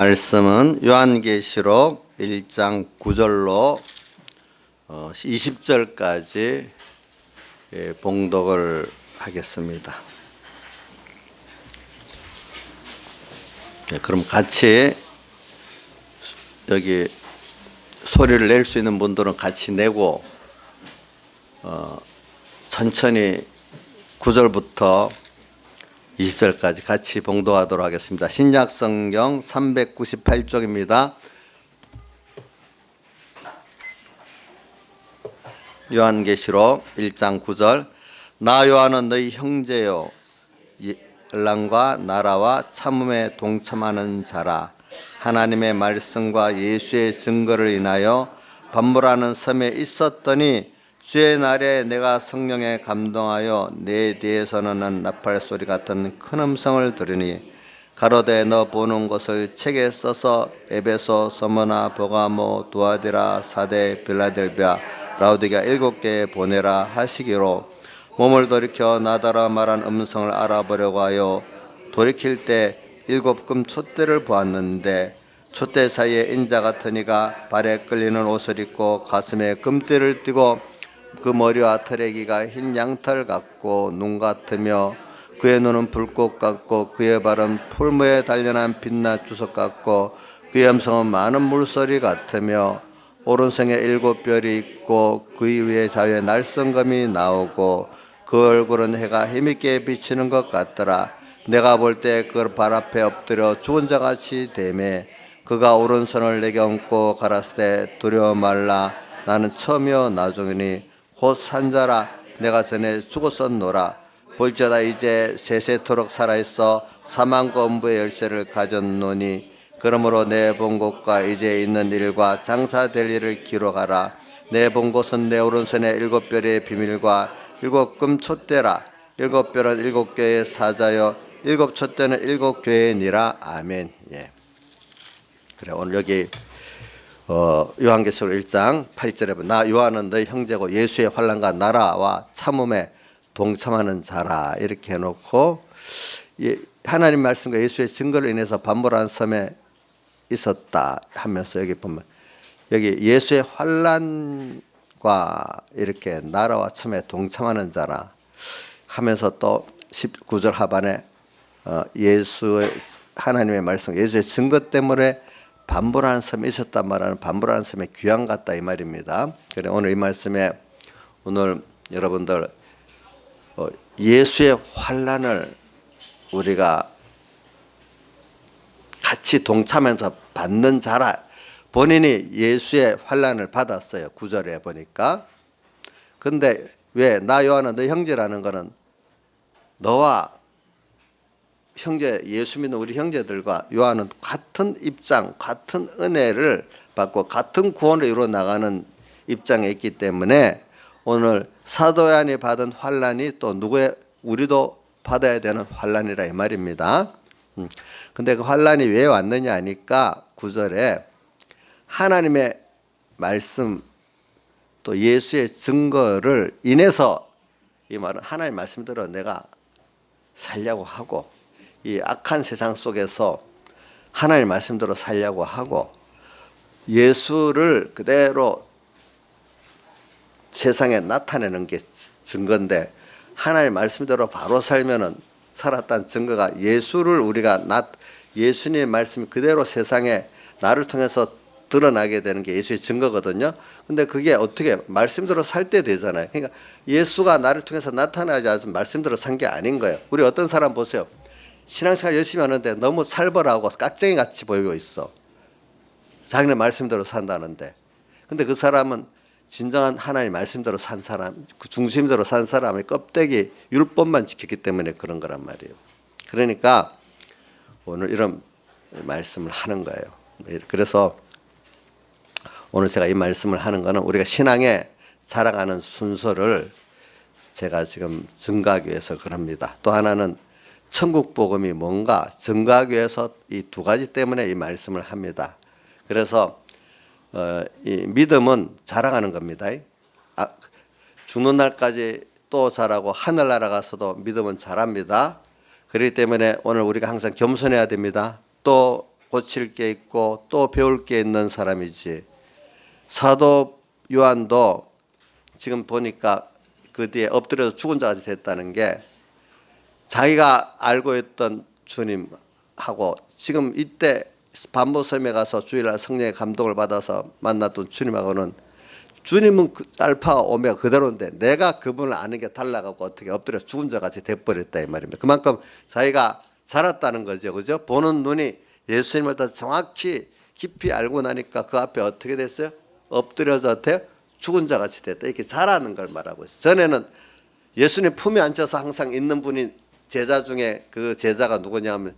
말씀은 요한계시록 1장 9절로 20절까지 봉독을 하겠습니다. 그럼 같이 여기 소리를 낼 수 있는 분들은 같이 내고 천천히 9절부터 20절까지 같이 봉독하도록 하겠습니다. 신약성경 398쪽입니다. 요한계시록 1장 9절. 나 요한은 너희 형제요 연락과 나라와 참음에 동참하는 자라. 하나님의 말씀과 예수의 증거를 인하여 반물하는 섬에 있었더니 주의 날에 내가 성령에 감동하여 내 뒤에서는 나팔 소리 같은 큰 음성을 들으니 가로되 너 보는 것을 책에 써서 에베소, 서머나, 버가모, 두아디라, 사데, 빌라델비아, 라우디게아 7개에 보내라 하시기로 몸을 돌이켜 나더러 말한 음성을 알아보려고 하여 돌이킬 때 7금 촛대를 보았는데 촛대 사이에 인자 같은 이가 발에 끌리는 옷을 입고 가슴에 금띠를 띠고 그 머리와 털에기가 흰 양털 같고 눈 같으며 그의 눈은 불꽃 같고 그의 발은 풀무에 단련한 빛나 주석 같고 그의 음성은 많은 물소리 같으며 오른손에 7별이 있고 그 위에 자유의 날성검이 나오고 그 얼굴은 해가 힘있게 비치는 것 같더라. 내가 볼 때 그 발 앞에 엎드려 죽은 자같이 되매 그가 오른손을 내게 얹고 가라사대 두려워 말라. 나는 처음이요 나중이니 곧 산자라. 내가 전에 죽었었노라. 볼지어다 이제 세세토록 살아있어 사망과 음부의 열쇠를 가졌노니 그러므로 내 본 곳과 이제 있는 일과 장사될 일을 기록하라. 내 본 곳은 내 오른손에 7별의 비밀과 7금 촛대라. 7별은 7교회의 사자여 7촛대는 7교회니라. 아멘. 예. 그래 오늘 여기 요한계시록 1장 8절에 보면 나 요한은 너희 형제고 예수의 환난과 나라와 참음에 동참하는 자라 이렇게 해놓고 하나님 말씀과 예수의 증거를 인해서 반물한 섬에 있었다 하면서 여기 보면 여기 예수의 환난과 이렇게 나라와 참음에 동참하는 자라 하면서 또 19절 하반에 예수의 하나님의 말씀 예수의 증거 때문에 반불하는 섬에 있었단 말하는 반불하는 섬에 귀한 같다 이 말입니다. 그래 오늘 이 말씀에 오늘 여러분들 예수의 환난을 우리가 같이 동참해서 받는 자라. 본인이 예수의 환난을 받았어요. 9절에 보니까. 근데 왜 나 요한은 너 형제라는 거는 너와 형제 예수 믿는 우리 형제들과 요한은 같은 입장, 같은 은혜를 받고 같은 구원을 이루어 나가는 입장에 있기 때문에 오늘 사도 요한이 받은 환난이 또 누구의 우리도 받아야 되는 환난이라 이 말입니다. 근데 그 환난이 왜 왔느냐 하니까 9절에 하나님의 말씀 또 예수의 증거를 인해서 이 말은 하나님의 말씀대로 내가 살려고 하고 이 악한 세상 속에서 하나님의 말씀대로 살려고 하고 예수를 그대로 세상에 나타내는 게 증거인데 하나님의 말씀대로 바로 살면은 살았다는 증거가 예수를 우리가 예수님의 말씀이 그대로 세상에 나를 통해서 드러나게 되는 게 예수의 증거거든요. 근데 그게 어떻게 말씀대로 살 때 되잖아요. 그러니까 예수가 나를 통해서 나타나지 않으면 말씀대로 산 게 아닌 거예요. 우리 어떤 사람 보세요. 신앙생활 열심히 하는데 너무 살벌하고 깍쟁이 같이 보이고 있어. 자기네 말씀대로 산다는데. 근데 그 사람은 진정한 하나님 말씀대로 산 사람, 그 중심대로 산 사람의 껍데기 율법만 지켰기 때문에 그런 거란 말이에요. 그러니까 오늘 이런 말씀을 하는 거예요. 그래서 오늘 제가 이 말씀을 하는 거는 우리가 신앙에 자라가는 순서를 제가 지금 증가하기 위해서 그럽니다. 또 하나는 천국 복음이 뭔가 증가하기 위해서 이 두 가지 때문에 이 말씀을 합니다. 그래서 이 믿음은 자라가는 겁니다. 죽는 날까지 또 자라고 하늘나라 가서도 믿음은 자랍니다. 그렇기 때문에 오늘 우리가 항상 겸손해야 됩니다. 또 고칠 게 있고 또 배울 게 있는 사람이지. 사도 요한도 지금 보니까 그 뒤에 엎드려서 죽은 자가 됐다는 게 자기가 알고 있던 주님하고 지금 이때 반모섬에 가서 주일날 성령의 감동을 받아서 만났던 주님하고는 주님은 알파와 오메가 그대로인데 내가 그분을 아는 게 달라가고 어떻게 엎드려 죽은 자같이 돼버렸다 이 말입니다. 그만큼 자기가 자랐다는 거죠. 그죠? 보는 눈이 예수님을 더 정확히 깊이 알고 나니까 그 앞에 어떻게 됐어요? 엎드려서 어때요? 죽은 자같이 됐다. 이렇게 자라는 걸 말하고 있어요. 전에는 예수님 품에 앉아서 항상 있는 분이 제자 중에 그 제자가 누구냐면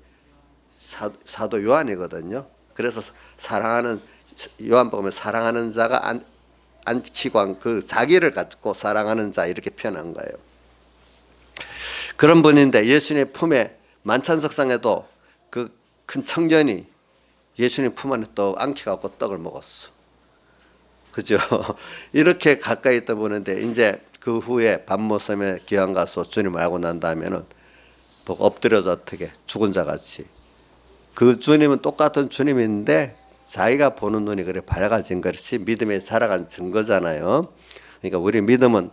사도 요한이거든요. 그래서 사랑하는 요한복음에 사랑하는 자가 안키광 그 자기를 갖고 사랑하는 자 이렇게 표현한 거예요. 그런 분인데 예수님 품에 만찬석상에도 그 큰 청년이 예수님 품 안에 떡 안키 갖고 떡을 먹었어. 그죠? 이렇게 가까이 있다 보는데 이제 그 후에 밤모섬에 기왕 가서 주님을 알고 난 다음에는 보고 엎드려서 어떻게 죽은 자같이 그 주님은 똑같은 주님인데 자기가 보는 눈이 그래 밝아진 것이 믿음에 자라간 증거잖아요. 그러니까 우리 믿음은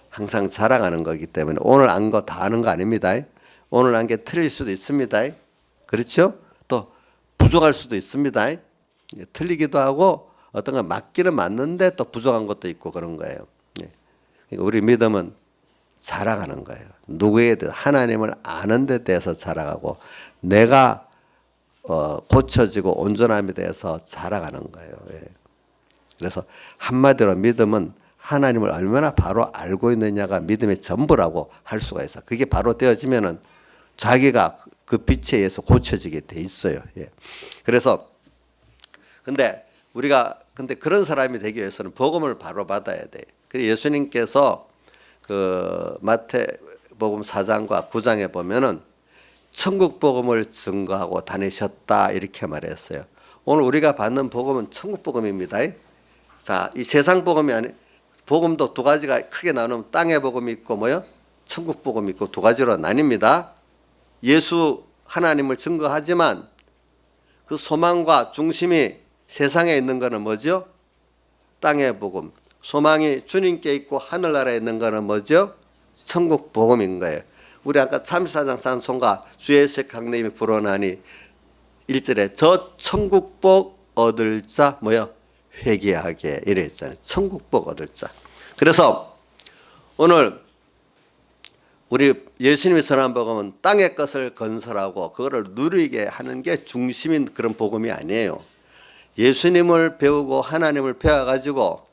항상 자라가는 거기 때문에 오늘 안 거 다 아는 거 아닙니다. 오늘 안 게 틀릴 수도 있습니다. 그렇죠? 또 부족할 수도 있습니다. 틀리기도 하고 어떤 건 맞기는 맞는데 또 부족한 것도 있고 그런 거예요. 그러니까 우리 믿음은 자라가는 거예요. 누구에도 하나님을 아는 데 대해서 자라가고 내가 고쳐지고 온전함에 대해서 자라가는 거예요. 그래서 한마디로 믿음은 하나님을 얼마나 바로 알고 있느냐가 믿음의 전부라고 할 수가 있어. 그게 바로 되어지면은 자기가 그 빛에 의해서 고쳐지게 돼 있어요. 그래서 근데 그런 사람이 되기 위해서는 복음을 바로 받아야 돼. 그래서 예수님께서 그 마태복음 4장과 9장에 보면은 천국 복음을 증거하고 다니셨다 이렇게 말했어요. 오늘 우리가 받는 복음은 천국 복음입니다. 자, 이 세상 복음이 아니 복음도 두 가지가 크게 나누면 땅의 복음이 있고 뭐요? 천국 복음이 있고 두 가지로 나뉩니다. 예수 하나님을 증거하지만 그 소망과 중심이 세상에 있는 거는 뭐죠? 땅의 복음. 소망이 주님께 있고 하늘나라에 있는 거는 뭐죠? 천국 복음인 거예요. 우리 아까 34장 찬송가 주예수 강림이 불어나니 1절에 저 천국복 얻을 자 뭐요? 회개하게 이래 있잖아요. 천국복 얻을 자. 그래서 오늘 우리 예수님이 전한 복음은 땅의 것을 건설하고 그거를 누리게 하는 게 중심인 그런 복음이 아니에요. 예수님을 배우고 하나님을 배워가지고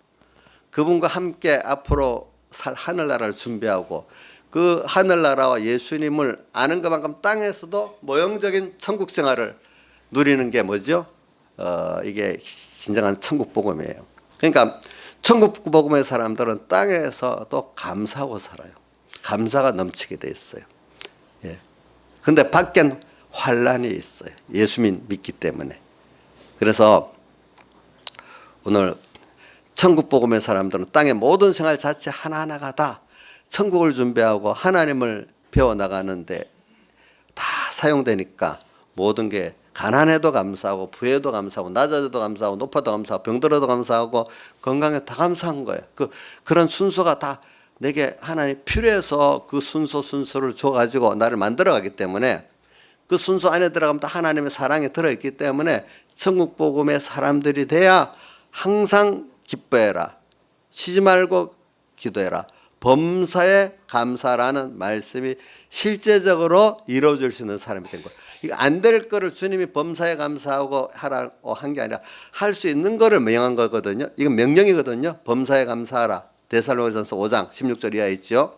그분과 함께 앞으로 살 하늘나라를 준비하고 그 하늘나라와 예수님을 아는 것만큼 땅에서도 모형적인 천국 생활을 누리는 게 뭐죠? 이게 진정한 천국 복음이에요. 그러니까 천국 복음의 사람들은 땅에서도 감사하고 살아요. 감사가 넘치게 돼 있어요. 근데 밖엔 환란이 있어요. 예수님 믿기 때문에. 그래서 오늘 천국 복음의 사람들은 땅의 모든 생활 자체 하나하나가 다 천국을 준비하고 하나님을 배워나가는데 다 사용되니까 모든 게 가난해도 감사하고 부해도 감사하고 낮아져도 감사하고 높아도 감사하고 병들어도 감사하고 건강에 다 감사한 거예요. 그런 순서가 다 내게 하나님 필요해서 그 순서를 줘가지고 나를 만들어가기 때문에 그 순서 안에 들어가면 다 하나님의 사랑이 들어있기 때문에 천국 복음의 사람들이 돼야 항상 기뻐해라. 쉬지 말고 기도해라. 범사에 감사라는 말씀이 실제적으로 이루어질 수 있는 사람이 된 거예요. 이거 안 될 거를 주님이 범사에 감사하고 하라고 한 게 아니라 할 수 있는 거를 명한 거거든요. 이건 명령이거든요. 범사에 감사하라. 데살로니가전서 5장 16절 이하에 있죠.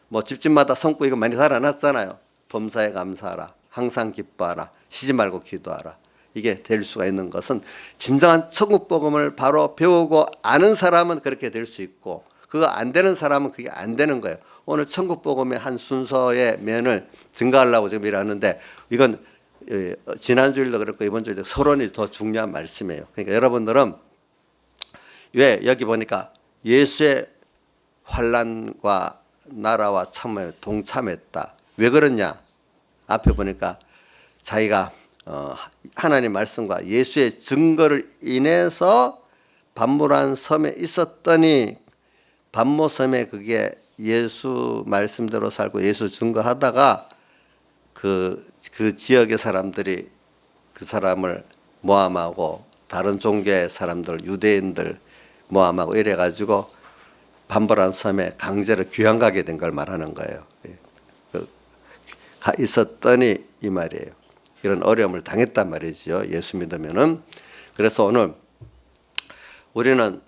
뭐 집집마다 성구 이거 많이 달아놨잖아요. 범사에 감사하라. 항상 기뻐하라. 쉬지 말고 기도하라. 이게 될 수가 있는 것은 진정한 천국 복음을 바로 배우고 아는 사람은 그렇게 될 수 있고 그거 안 되는 사람은 그게 안 되는 거예요. 오늘 천국 복음의 한 순서의 면을 증가하려고 지금 일하는데 이건 지난 주일도 그렇고 이번 주일도 서론이 더 중요한 말씀이에요. 그러니까 여러분들은 왜 여기 보니까 예수의 환난과 나라와 참음에 동참했다. 왜 그러냐? 앞에 보니까 자기가 하나님 말씀과 예수의 증거를 인해서 반모란 섬에 있었더니 반모 섬에 그게 예수 말씀대로 살고 예수 증거하다가 그 지역의 사람들이 그 사람을 모함하고 다른 종교의 사람들 유대인들 모함하고 이래가지고 반모란 섬에 강제로 귀양 가게 된 걸 말하는 거예요. 있었더니 이 말이에요. 이런 어려움을 당했단 말이죠. 예수 믿으면은. 그래서 오늘 우리는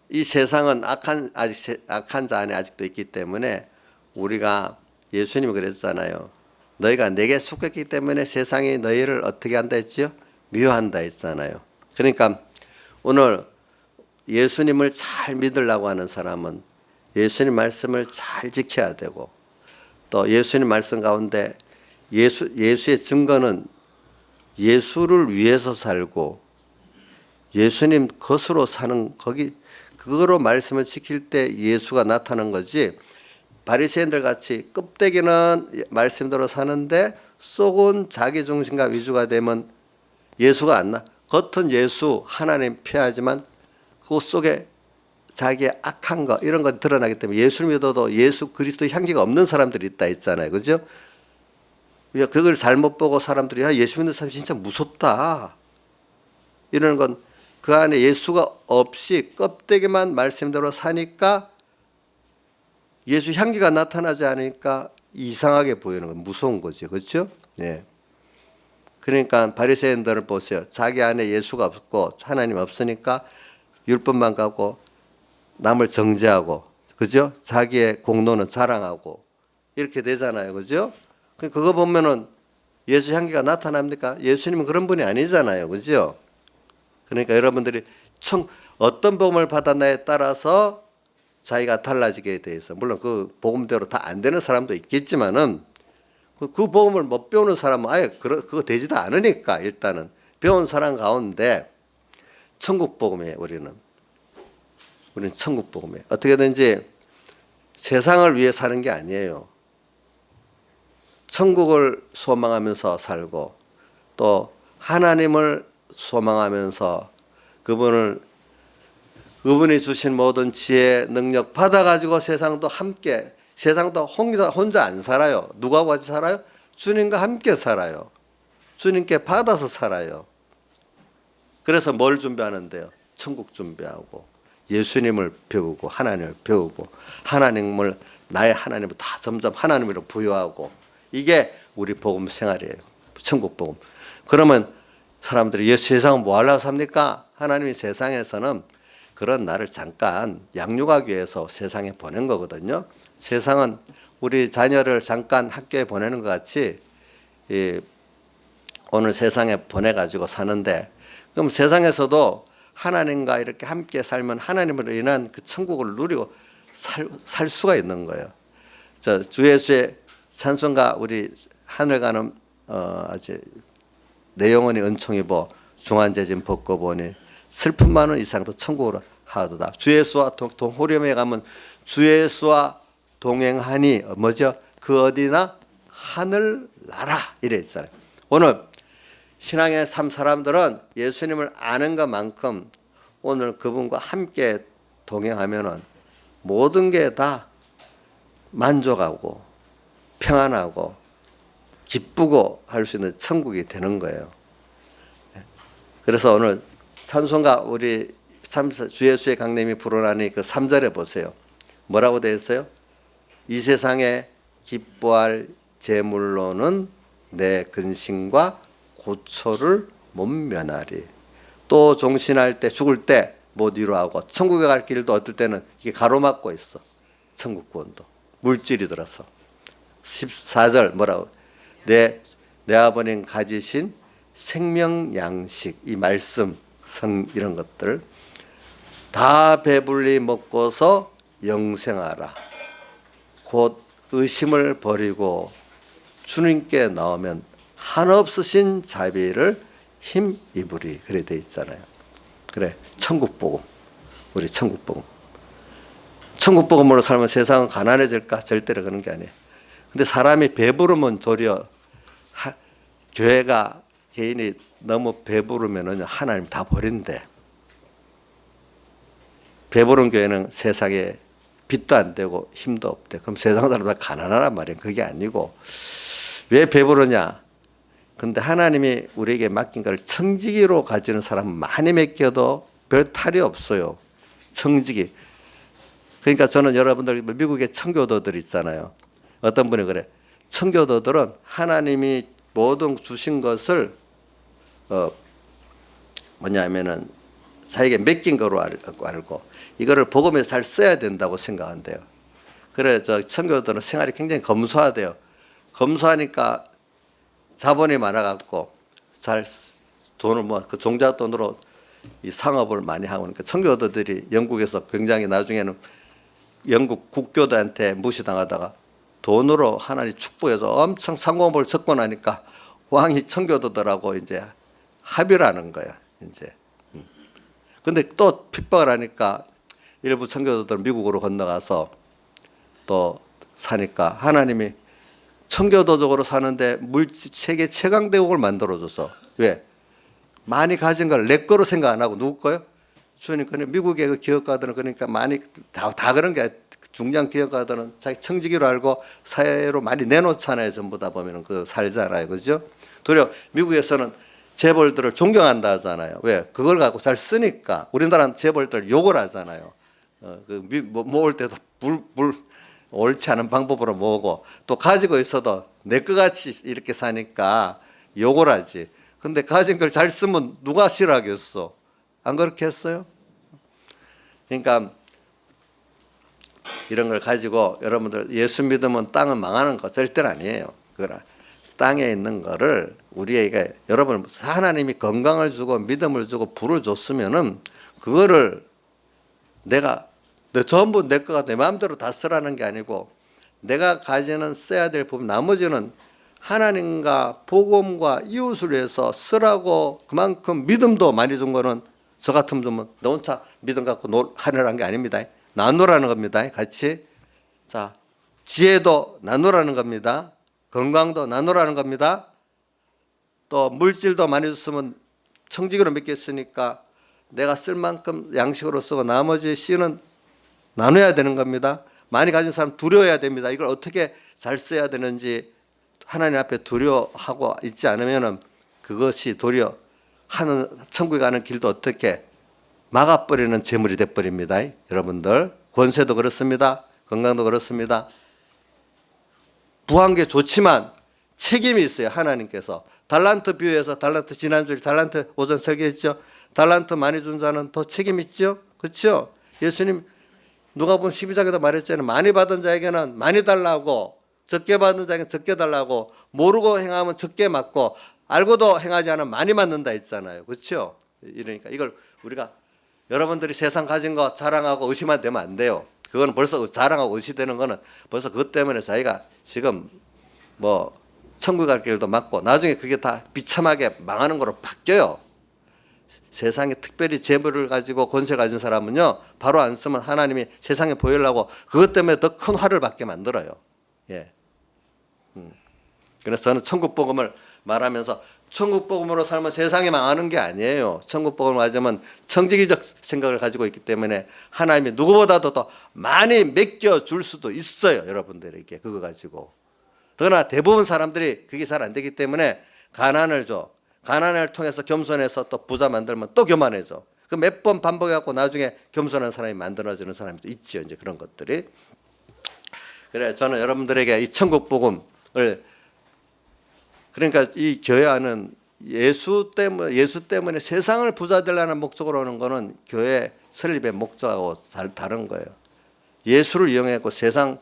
이 세상은 악한 자 안에 아직도 있기 때문에 우리가 예수님이 그랬잖아요. 너희가 내게 속했기 때문에 세상이 너희를 어떻게 한다 했지요? 미워한다 했잖아요. 그러니까 오늘 예수님을 잘 믿으려고 하는 사람은 예수님 말씀을 잘 지켜야 되고 또 예수님 말씀 가운데 예수의 증거는 예수를 위해서 살고 예수님 것으로 사는 그거로 말씀을 지킬 때 예수가 나타나는 거지 바리새인들 같이 껍데기는 말씀대로 사는데 속은 자기 중심과 위주가 되면 예수가 안 나. 겉은 예수 하나님 표하지만 그 속에 자기의 악한 거 이런 거 드러나기 때문에 예수를 믿어도 예수 그리스도 향기가 없는 사람들이 있다 했잖아요. 그죠? 그걸 잘못 보고 사람들이 예수 믿는 사람이 진짜 무섭다 이러는 건 그 안에 예수가 없이 껍데기만 말씀대로 사니까 예수 향기가 나타나지 않으니까 이상하게 보이는 건 무서운 거죠. 그렇죠? 네. 그러니까 바리새인들을 보세요. 자기 안에 예수가 없고 하나님 없으니까 율법만 갖고 남을 정죄하고 그죠? 자기의 공로는 자랑하고 이렇게 되잖아요. 그죠? 그거 보면은 예수 향기가 나타납니까? 예수님은 그런 분이 아니잖아요. 그죠? 그러니까 여러분들이 어떤 복음을 받았나에 따라서 자기가 달라지게 돼 있어. 물론 그 복음대로 다 안 되는 사람도 있겠지만은 그 복음을 못 배우는 사람은 아예 그거 되지도 않으니까 일단은 배운 사람 가운데 천국 복음이에요. 우리는 천국 복음이에요. 어떻게든지 세상을 위해 사는 게 아니에요. 천국을 소망하면서 살고 또 하나님을 소망하면서 그분이 주신 모든 지혜, 능력 받아가지고 세상도 혼자 안 살아요. 누구하고 같이 살아요? 주님과 함께 살아요. 주님께 받아서 살아요. 그래서 뭘 준비하는데요? 천국 준비하고 예수님을 배우고 하나님을 배우고 하나님을 나의 하나님을 다 점점 하나님으로 부여하고 이게 우리 복음 생활이에요. 천국 복음. 그러면 사람들이 세상은 뭐 하려고 삽니까? 하나님이 세상에서는 그런 나를 잠깐 양육하기 위해서 세상에 보낸 거거든요. 세상은 우리 자녀를 잠깐 학교에 보내는 것 같이 오늘 세상에 보내가지고 사는데 그럼 세상에서도 하나님과 이렇게 함께 살면 하나님으로 인한 그 천국을 누리고 살 수가 있는 거예요. 주 예수의 찬송가 우리 하늘 가는 아주 내 영혼이 은총 입어 중환제진 벗고 보니 슬픔 많은 이상도 천국으로 하도다. 주 예수와 호렴에 가면 주 예수와 동행하니 뭐죠? 그 어디나 하늘 나라 이래 있잖아요. 오늘 신앙의 삶 사람들은 예수님을 아는 것만큼 오늘 그분과 함께 동행하면은 모든 게 다 만족하고 평안하고 기쁘고 할 수 있는 천국이 되는 거예요. 그래서 오늘 찬송가 우리 주 예수의 강림이 불어나니 그 3절에 보세요. 뭐라고 되어 있어요? 이 세상에 기뻐할 재물로는 내 근심과 고초를 못 면하리. 또 종신할 때 죽을 때 못 이루하고 천국에 갈 길도 어떨 때는 이게 가로막고 있어. 천국 구원도 물질이 들어서 14절 뭐라고? 내 아버님 가지신 생명 양식 이 말씀 성 이런 것들 다 배불리 먹고서 영생하라. 곧 의심을 버리고 주님께 나오면 한없으신 자비를 힘입으리. 그래 돼 있잖아요. 그래 천국 복음 우리 천국 복음 천국 복음으로 살면 세상은 가난해질까? 절대로 그런 게 아니에요. 근데 사람이 배부르면 도리어 교회가 개인이 너무 배부르면은 하나님 다 버린대. 배부른 교회는 세상에 빛도 안 되고 힘도 없대. 그럼 세상 사람 다 가난하란 말이야. 그게 아니고 왜 배부르냐? 근데 하나님이 우리에게 맡긴 걸 청지기로 가지는 사람 많이 맡겨도 별 탈이 없어요. 청지기. 그러니까 저는 여러분들 미국의 청교도들 있잖아요. 어떤 분이 그래. 청교도들은 하나님이 모든 주신 것을 뭐냐면은 자기에게 맡긴 거로 알고 이거를 복음에 잘 써야 된다고 생각한대요. 그래서 청교도들은 생활이 굉장히 검소하대요. 검소하니까 자본이 많아갖고 잘 돈을 그 종자 돈으로 이 상업을 많이 하고 그러니까 청교도들이 영국에서 굉장히 나중에는 영국 국교도한테 무시당하다가 돈으로 하나님 축복해서 엄청 상공업을 접근하니까 왕이 청교도들하고 이제 합의를 하는 거야. 이제. 근데 또 핍박을 하니까 일부 청교도들은 미국으로 건너가서 또 사니까 하나님이 청교도적으로 사는데 세계 최강 대국을 만들어줘서 왜? 많이 가진 걸 내 거로 생각 안 하고 누구 거요? 그러니까 미국의 그 기업가들은 그러니까 많이 다 그런 게 중량 기업가들은 자기 청지기로 알고 사회로 많이 내놓잖아요. 전부 다 보면은 그 살잖아요. 그죠? 도리어 미국에서는 재벌들을 존경한다 하잖아요. 왜? 그걸 갖고 잘 쓰니까. 우리나라는 재벌들 욕을 하잖아요. 모을 때도 옳지 않은 방법으로 모으고 또 가지고 있어도 내 것 같이 이렇게 사니까 욕을 하지. 근데 가진 걸 잘 쓰면 누가 싫어하겠어? 안 그렇게 했어요? 그러니까 이런 걸 가지고 여러분들 예수 믿으면 땅은 망하는 거 절대로 아니에요. 그러나 땅에 있는 거를 우리에게 여러분 하나님이 건강을 주고 믿음을 주고 불을 줬으면은 그거를 내가 전부 내 거가 내 마음대로 다 쓰라는 게 아니고 내가 가지는 써야 될 부분 나머지는 하나님과 복음과 이웃을 위해서 쓰라고 그만큼 믿음도 많이 준 거는 저 같으면 좀 너 혼자 믿음 갖고 하려는 게 아닙니다. 나누라는 겁니다. 같이. 자, 지혜도 나누라는 겁니다. 건강도 나누라는 겁니다. 또 물질도 많이 줬으면 청지기로 맡겼으니까 내가 쓸 만큼 양식으로 쓰고 나머지 씨는 나눠야 되는 겁니다. 많이 가진 사람 두려워야 됩니다. 이걸 어떻게 잘 써야 되는지 하나님 앞에 두려워하고 있지 않으면은 그것이 도리어 하는 천국에 가는 길도 어떻게 막아버리는 재물이 돼버립니다. 여러분들 권세도 그렇습니다. 건강도 그렇습니다. 부한 게 좋지만 책임이 있어요. 하나님께서 달란트 비유에서 달란트 지난주에 달란트 오전 설계했죠. 달란트 많이 준 자는 더 책임 있죠. 그렇죠? 예수님 누가복음 12장에도 말했잖아요. 많이 받은 자에게는 많이 달라고 적게 받은 자에게는 적게 달라고 모르고 행하면 적게 맞고 알고도 행하지 않으면 많이 맞는다 했잖아요. 그렇죠? 이러니까 이걸 우리가 여러분들이 세상 가진 거 자랑하고 의심만 되면 안 돼요. 그거는 벌써 자랑하고 의심되는 거는 벌써 그것 때문에 자기가 지금 뭐 천국 갈 길도 막고 나중에 그게 다 비참하게 망하는 거로 바뀌어요. 세상에 특별히 재물을 가지고 권세 가진 사람은요 바로 안 쓰면 하나님이 세상에 보이려고 그것 때문에 더 큰 화를 받게 만들어요. 예. 그래서 저는 천국 복음을 말하면서 천국 복음으로 살면 세상이 망하는 게 아니에요. 천국 복음을 가지면 청지기적 생각을 가지고 있기 때문에 하나님이 누구보다도 더 많이 맡겨줄 수도 있어요. 여러분들에게 그거 가지고. 그러나 대부분 사람들이 그게 잘 안 되기 때문에 가난을 줘. 가난을 통해서 겸손해서 또 부자 만들면 또 교만해져. 그 몇 번 반복해갖고 나중에 겸손한 사람이 만들어지는 사람도 있죠. 이제 그런 것들이. 그래 저는 여러분들에게 이 천국 복음을 그러니까 이 교회 안은 예수 때문에 세상을 부자 되려는 목적으로 오는 거는 교회 설립의 목적하고 다른 거예요. 예수를 이용했고 세상을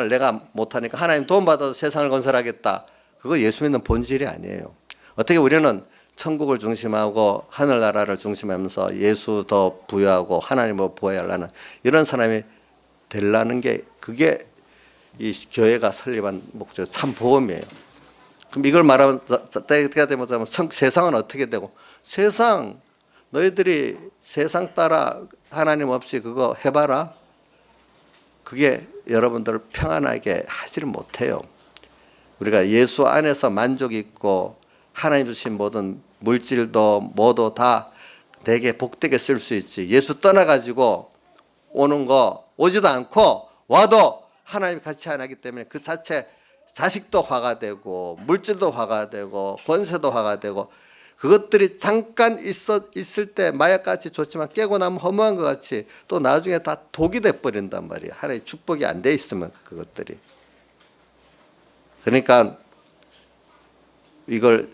내가 못하니까 하나님 도움 받아서 세상을 건설하겠다. 그거 예수 믿는 본질이 아니에요. 어떻게 우리는 천국을 중심하고 하늘나라를 중심하면서 예수 더 부여하고 하나님을 부여하려는 이런 사람이 되려는 게 그게 이 교회가 설립한 목적 참 복음이에요. 그럼 이걸 말하면 때가 되면 세상은 어떻게 되고 세상 너희들이 세상 따라 하나님 없이 그거 해봐라. 그게 여러분들을 평안하게 하지를 못해요. 우리가 예수 안에서 만족이 있고 하나님 주신 모든 물질도 뭐도 다 되게 복되게 쓸 수 있지. 예수 떠나가지고 오는 거 오지도 않고 와도 하나님이 같이 안 하기 때문에 그 자체 자식도 화가 되고 물질도 화가 되고 권세도 화가 되고 그것들이 잠깐 있을 때 마약같이 좋지만 깨고 나면 허무한 것 같이 또 나중에 다 독이 돼버린단 말이에요. 하나의 축복이 안 돼 있으면 그것들이. 그러니까 이걸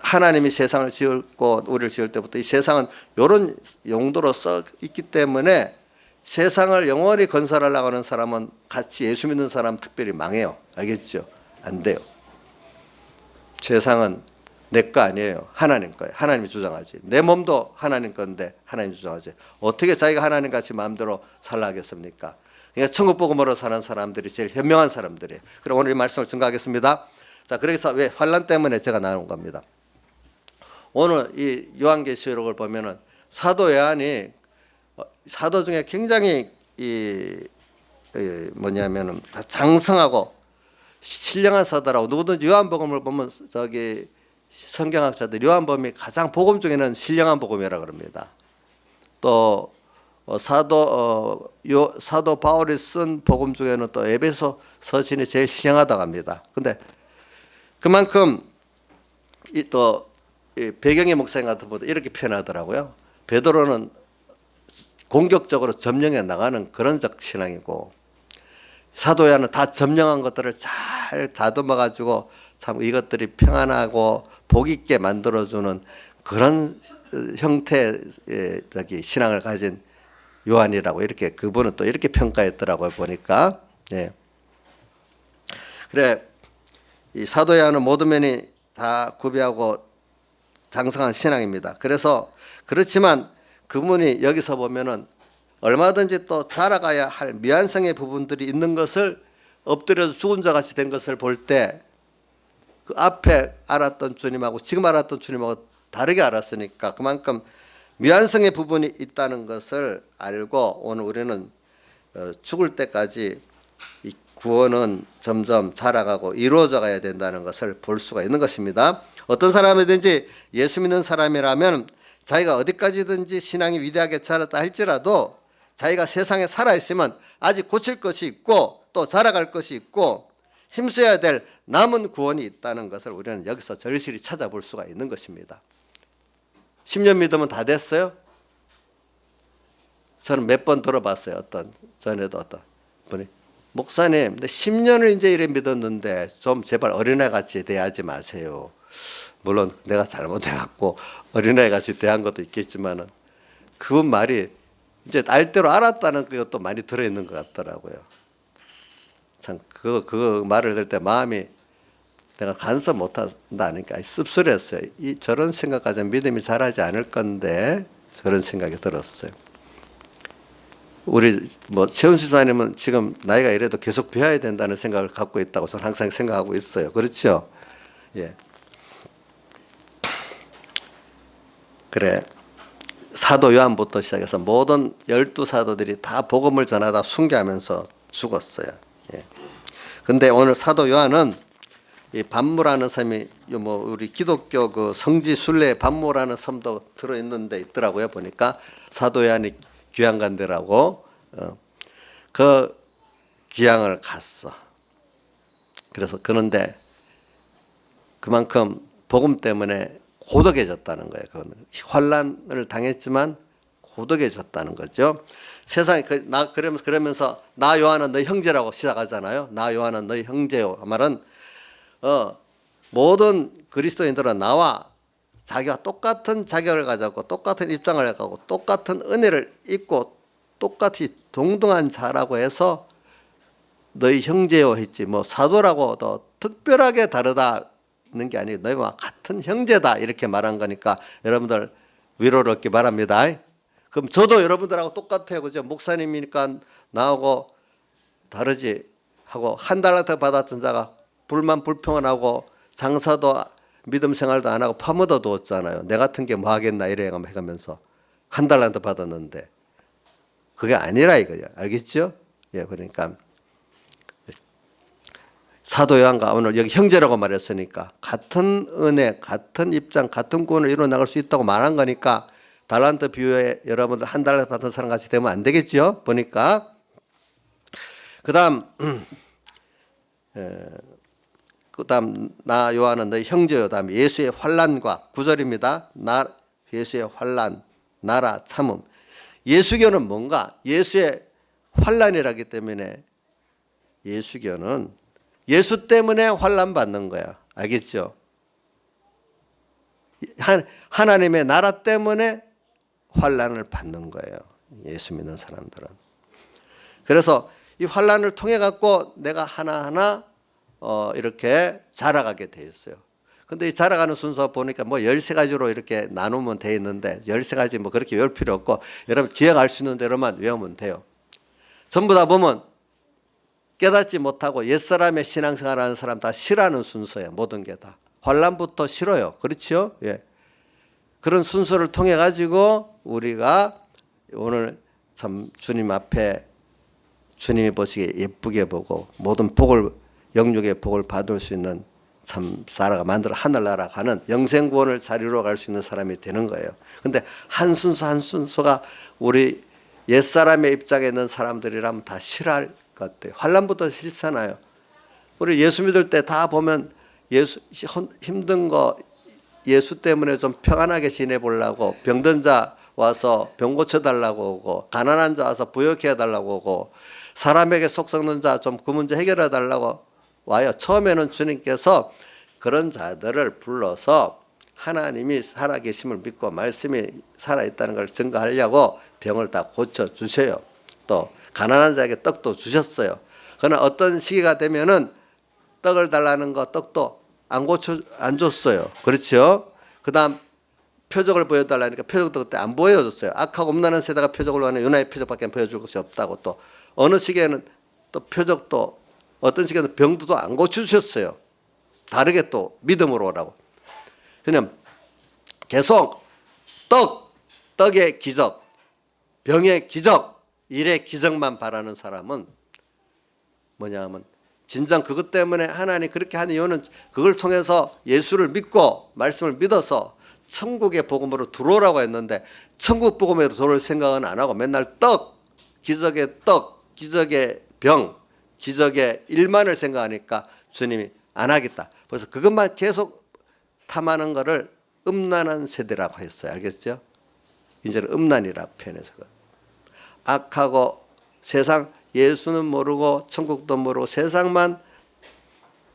하나님이 세상을 지었고 우리를 지을 때부터 이 세상은 이런 용도로 써 있기 때문에 세상을 영원히 건설하려고 하는 사람은 같이 예수 믿는 사람 특별히 망해요. 알겠죠? 안 돼요. 세상은 내 거 아니에요. 하나님 거예요. 하나님이 주장하지. 내 몸도 하나님 건데 하나님이 주장하지. 어떻게 자기가 하나님 같이 마음대로 살라 하겠습니까? 그러니까 천국 복음으로 사는 사람들이 제일 현명한 사람들이에요. 그럼 오늘 이 말씀을 증거하겠습니다. 자, 그래서 왜 환란 때문에 제가 나눈 겁니다. 오늘 이 요한계시록을 보면은 사도 요한이 사도 중에 굉장히 뭐냐면은 장성하고 신령한 사도라고 누구든지 요한복음을 보면 저기 성경학자들 요한복음이 가장 복음 중에는 신령한 복음이라 그럽니다. 또 사도 바울이 쓴 복음 중에는 또 에베소 서신이 제일 신령하다고 합니다. 근데 그만큼 또 배경의 목사님 같은 분도 이렇게 표현하더라고요. 베드로는 공격적으로 점령해 나가는 그런적 신앙이고 사도 요한은 다 점령한 것들을 잘 다듬어 가지고 참 이것들이 평안하고 복 있게 만들어주는 그런 형태의 신앙을 가진 요한이라고 이렇게 그분은 또 이렇게 평가했더라고요. 보니까. 예. 그래 이 사도 요한은 모든 면이 다 구비하고 장성한 신앙입니다. 그래서 그렇지만 그분이 여기서 보면은 얼마든지 또 자라가야 할 미완성의 부분들이 있는 것을 엎드려서 죽은 자 같이 된 것을 볼 때 그 앞에 알았던 주님하고 지금 알았던 주님하고 다르게 알았으니까 그만큼 미완성의 부분이 있다는 것을 알고 오늘 우리는 죽을 때까지 이 구원은 점점 자라가고 이루어져 가야 된다는 것을 볼 수가 있는 것입니다. 어떤 사람이든지 예수 믿는 사람이라면 자기가 어디까지든지 신앙이 위대하게 자랐다 할지라도 자기가 세상에 살아있으면 아직 고칠 것이 있고 또 자라갈 것이 있고 힘써야 될 남은 구원이 있다는 것을 우리는 여기서 절실히 찾아볼 수가 있는 것입니다. 10년 믿으면 다 됐어요? 저는 몇 번 들어봤어요. 전에도 어떤 분이 목사님 근데 10년을 이제 이래 믿었는데 좀 제발 어린애같이 대하지 마세요. 물론 내가 잘못해갖고 어린애같이 대한 것도 있겠지만은 그 말이 이제 알대로 알았다는 것도 많이 들어있는 것 같더라고요. 참 그 말을 들을 때 마음이 내가 간섭 못한다니까 씁쓸했어요. 저런 생각까지 믿음이 자라지 않을 건데 저런 생각이 들었어요. 우리 최은수 집사님은 지금 나이가 이래도 계속 배워야 된다는 생각을 갖고 있다고 저는 항상 생각하고 있어요. 그렇죠? 예. 그래 사도 요한부터 시작해서 모든 12사도들이 다 복음을 전하다 순교하면서 죽었어요. 예. 근데 오늘 사도 요한은 이 반무라는 섬이 우리 기독교 그 성지 순례 반무라는 섬도 들어 있는데 있더라고요. 보니까 사도 요한이 귀양 간 데라고 그 귀양을 갔어. 그래서 그런데 그만큼 복음 때문에 고독해졌다는 거예요. 그거는 환란을 당했지만 고독해졌다는 거죠. 세상에 그러면서 나 요한은 너희 형제라고 시작하잖아요. 나 요한은 너희 형제요. 그 말은 모든 그리스도인들은 나와 자기와 똑같은 자격을 가졌고 똑같은 입장을 가지고 똑같은 은혜를 입고 똑같이 동등한 자라고 해서 너희 형제요 했지 사도라고 더 특별하게 다르다는 게 아니고 너희와 같은 형제다 이렇게 말한 거니까 여러분들 위로를 얻기 바랍니다. 그럼 저도 여러분들하고 똑같아요. 그죠? 목사님이니까 나하고 다르지 하고 한 달란트 받았던 자가 불평하고 장사도 믿음 생활도 안 하고 파묻어 두었잖아요. 내 같은 게 뭐 하겠나 이래 해가면서 한 달란트 받았는데 그게 아니라 이거예요. 알겠죠? 예, 그러니까 사도 요한과 오늘 여기 형제라고 말했으니까 같은 은혜, 같은 입장, 같은 구원을 이루어 나갈 수 있다고 말한 거니까 달란트 비유에 여러분들 한 달러 받은 사람 같이 되면 안 되겠죠? 보니까. 그다음 나 요한은 너희 형제요. 다음에 예수의 환난과 9절입니다. 나 예수의 환난, 나라, 참음. 예수교는 뭔가? 예수의 환난이라기 때문에 예수교는 예수 때문에 환난 받는 거야. 알겠죠? 하나님의 나라 때문에 환난을 받는 거예요. 예수 믿는 사람들은. 그래서 이 환난을 통해 갖고 내가 하나하나 이렇게 자라가게 돼 있어요. 근데 이 자라가는 순서 보니까 뭐 13가지로 이렇게 나누면 돼 있는데 13가지 뭐 그렇게 외울 필요 없고 여러분 기억할 수 있는 대로만 외우면 돼요. 전부 다 보면 깨닫지 못하고 옛사람의 신앙생활하는 사람 다 싫어하는 순서예요. 모든 게 다. 환난부터 싫어요. 그렇죠? 예. 그런 순서를 통해 가지고 우리가 오늘 참 주님 앞에 주님이 보시기에 예쁘게 보고 모든 복을 영육의 복을 받을 수 있는 참 살아가 만들어 하늘나라 가는 영생구원을 자리로 갈 수 있는 사람이 되는 거예요. 근데 한 순서 한 순서가 우리 옛사람의 입장에 있는 사람들이라면 다 싫어할 것 같아요. 환난부터 싫잖아요. 우리 예수 믿을 때 다 보면 예수 힘든 거 예수 때문에 좀 평안하게 지내보려고 병든 자 와서 병 고쳐달라고 오고 가난한 자 와서 부욕해 해달라고 오고 사람에게 속 썩는 자 좀 그 문제 해결해 달라고 와요. 처음에는 주님께서 그런 자들을 불러서 하나님이 살아계심을 믿고 말씀이 살아있다는 걸 증거하려고 병을 다 고쳐주세요. 또 가난한 자에게 떡도 주셨어요. 그러나 어떤 시기가 되면은 떡을 달라는 거 떡도 안 줬어요. 그렇죠? 그 다음 표적을 보여달라니까 표적도 그때 안 보여줬어요. 악하고 음란한 세대가 표적을 원하는 요나의 표적밖에 보여줄 것이 없다고. 또 어느 시기에는 또 표적도 어떤 시기에는 병도 안 고쳐주셨어요. 다르게 또 믿음으로 오라고. 그냥 계속 떡의 기적, 병의 기적, 일의 기적만 바라는 사람은 뭐냐 하면 진정 그것 때문에 하나님 그렇게 하는 이유는 그걸 통해서 예수를 믿고 말씀을 믿어서 천국의 복음으로 들어오라고 했는데 천국 복음으로 들어올 생각은 안 하고 맨날 기적의 병, 기적의 일만을 생각하니까 주님이 안 하겠다. 그래서 그것만 계속 탐하는 거를 음란한 세대라고 했어요. 알겠죠? 이제는 음란이라고 표현해서. 악하고 세상 예수는 모르고 천국도 모르고 세상만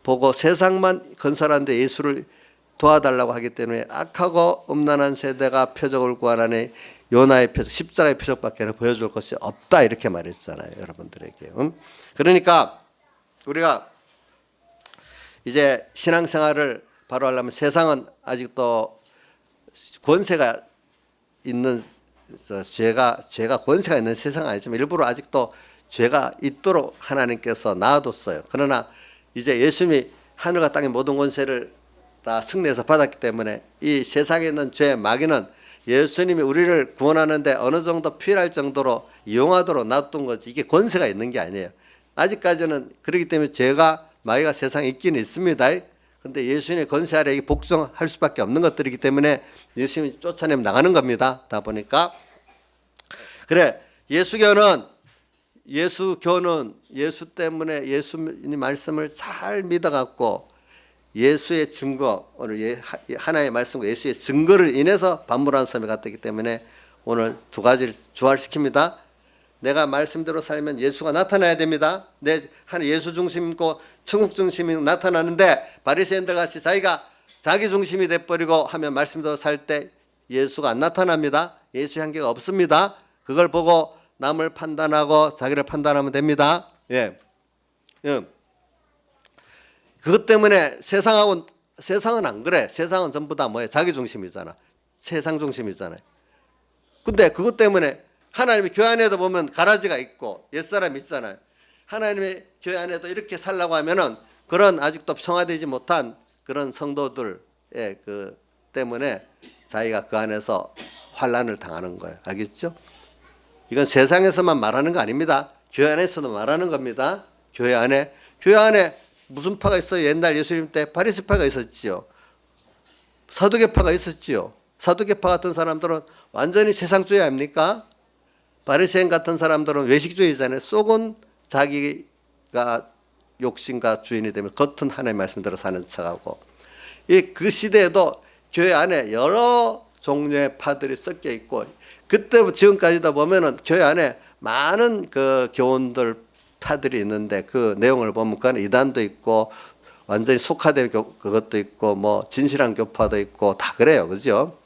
보고 세상만 건설하는데 예수를 도와달라고 하기 때문에 악하고 음란한 세대가 표적을 구하나니 요나의 표적, 십자가의 표적밖에 보여줄 것이 없다 이렇게 말했잖아요. 여러분들에게. 그러니까 우리가 이제 신앙생활을 바로 하려면 세상은 아직도 권세가 있는 죄가 권세가 있는 세상은 아니지만 일부러 아직도 죄가 있도록 하나님께서 놔뒀어요. 그러나 이제 예수님이 하늘과 땅의 모든 권세를 다 승리해서 받았기 때문에 이 세상에 있는 죄 마귀는 예수님이 우리를 구원하는데 어느 정도 필요할 정도로 이용하도록 놔둔 거지 이게 권세가 있는 게 아니에요. 아직까지는 그렇기 때문에 죄가 마귀가 세상에 있기는 있습니다. 그런데 예수님의 권세 아래 복종할 수밖에 없는 것들이기 때문에 예수님이 쫓아내면 나가는 겁니다. 다 보니까 그래 예수교는 예수 때문에 예수님 말씀을 잘 믿어갖고 예수의 증거 오늘 하나의 말씀과 예수의 증거를 인해서 반물한 섬에 갔기 때문에 오늘 두 가지를 주활시킵니다. 내가 말씀대로 살면 예수가 나타나야 됩니다. 내 예수 중심이고 천국 중심이 나타나는데 바리새인들 같이 자기가 자기 중심이 돼버리고 하면 말씀대로 살 때 예수가 안 나타납니다. 예수 향기가 없습니다. 그걸 보고 남을 판단하고 자기를 판단하면 됩니다. 예. 그것 때문에 세상은 안 그래. 세상은 전부 다 뭐예요? 자기 중심이잖아. 세상 중심이잖아요. 근데 그것 때문에 하나님의 교회 안에도 보면 가라지가 있고 옛사람이 있잖아요. 하나님의 교회 안에도 이렇게 살라고 하면은 그런 아직도 평화되지 못한 그런 성도들의 그 때문에 자기가 그 안에서 환난을 당하는 거예요. 알겠죠? 이건 세상에서만 말하는 거 아닙니다. 교회 안에서도 말하는 겁니다. 교회 안에 무슨 파가 있어요? 옛날 예수님 때 바리새파가 있었지요. 사두개파가 있었지요. 사두개파 같은 사람들은 완전히 세상주의 아닙니까? 바리새인 같은 사람들은 외식주의잖아요. 속은 자기가 욕심과 주인이 되면 겉은 하나님의 말씀대로 사는 척하고. 그 시대에도 교회 안에 여러 종류의 파들이 섞여 있고, 그때부터 지금까지도 보면은 교회 안에 많은 그 교훈들 파들이 있는데, 그 내용을 보면 그 안에 이단도 있고 완전히 속화된 그것도 있고 뭐 진실한 교파도 있고 다 그래요. 그죠?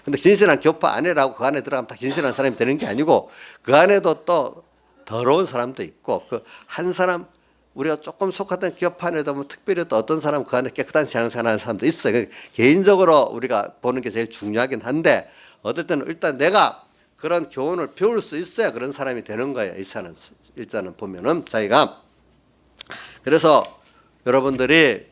근데 진실한 교파 안에라고 그 안에 들어가면 다 진실한 사람이 되는 게 아니고, 그 안에도 또 더러운 사람도 있고, 그 한 사람 우리가 조금 속하던 교파 안에도 뭐 특별히 또 어떤 사람 그 안에 깨끗한 신앙생활하는 사람도 있어요. 개인적으로 우리가 보는 게 제일 중요하긴 한데, 어떨 때는 일단 내가 그런 교훈을 배울 수 있어야 그런 사람이 되는 거예요. 일단은 보면은 자기가. 그래서 여러분들이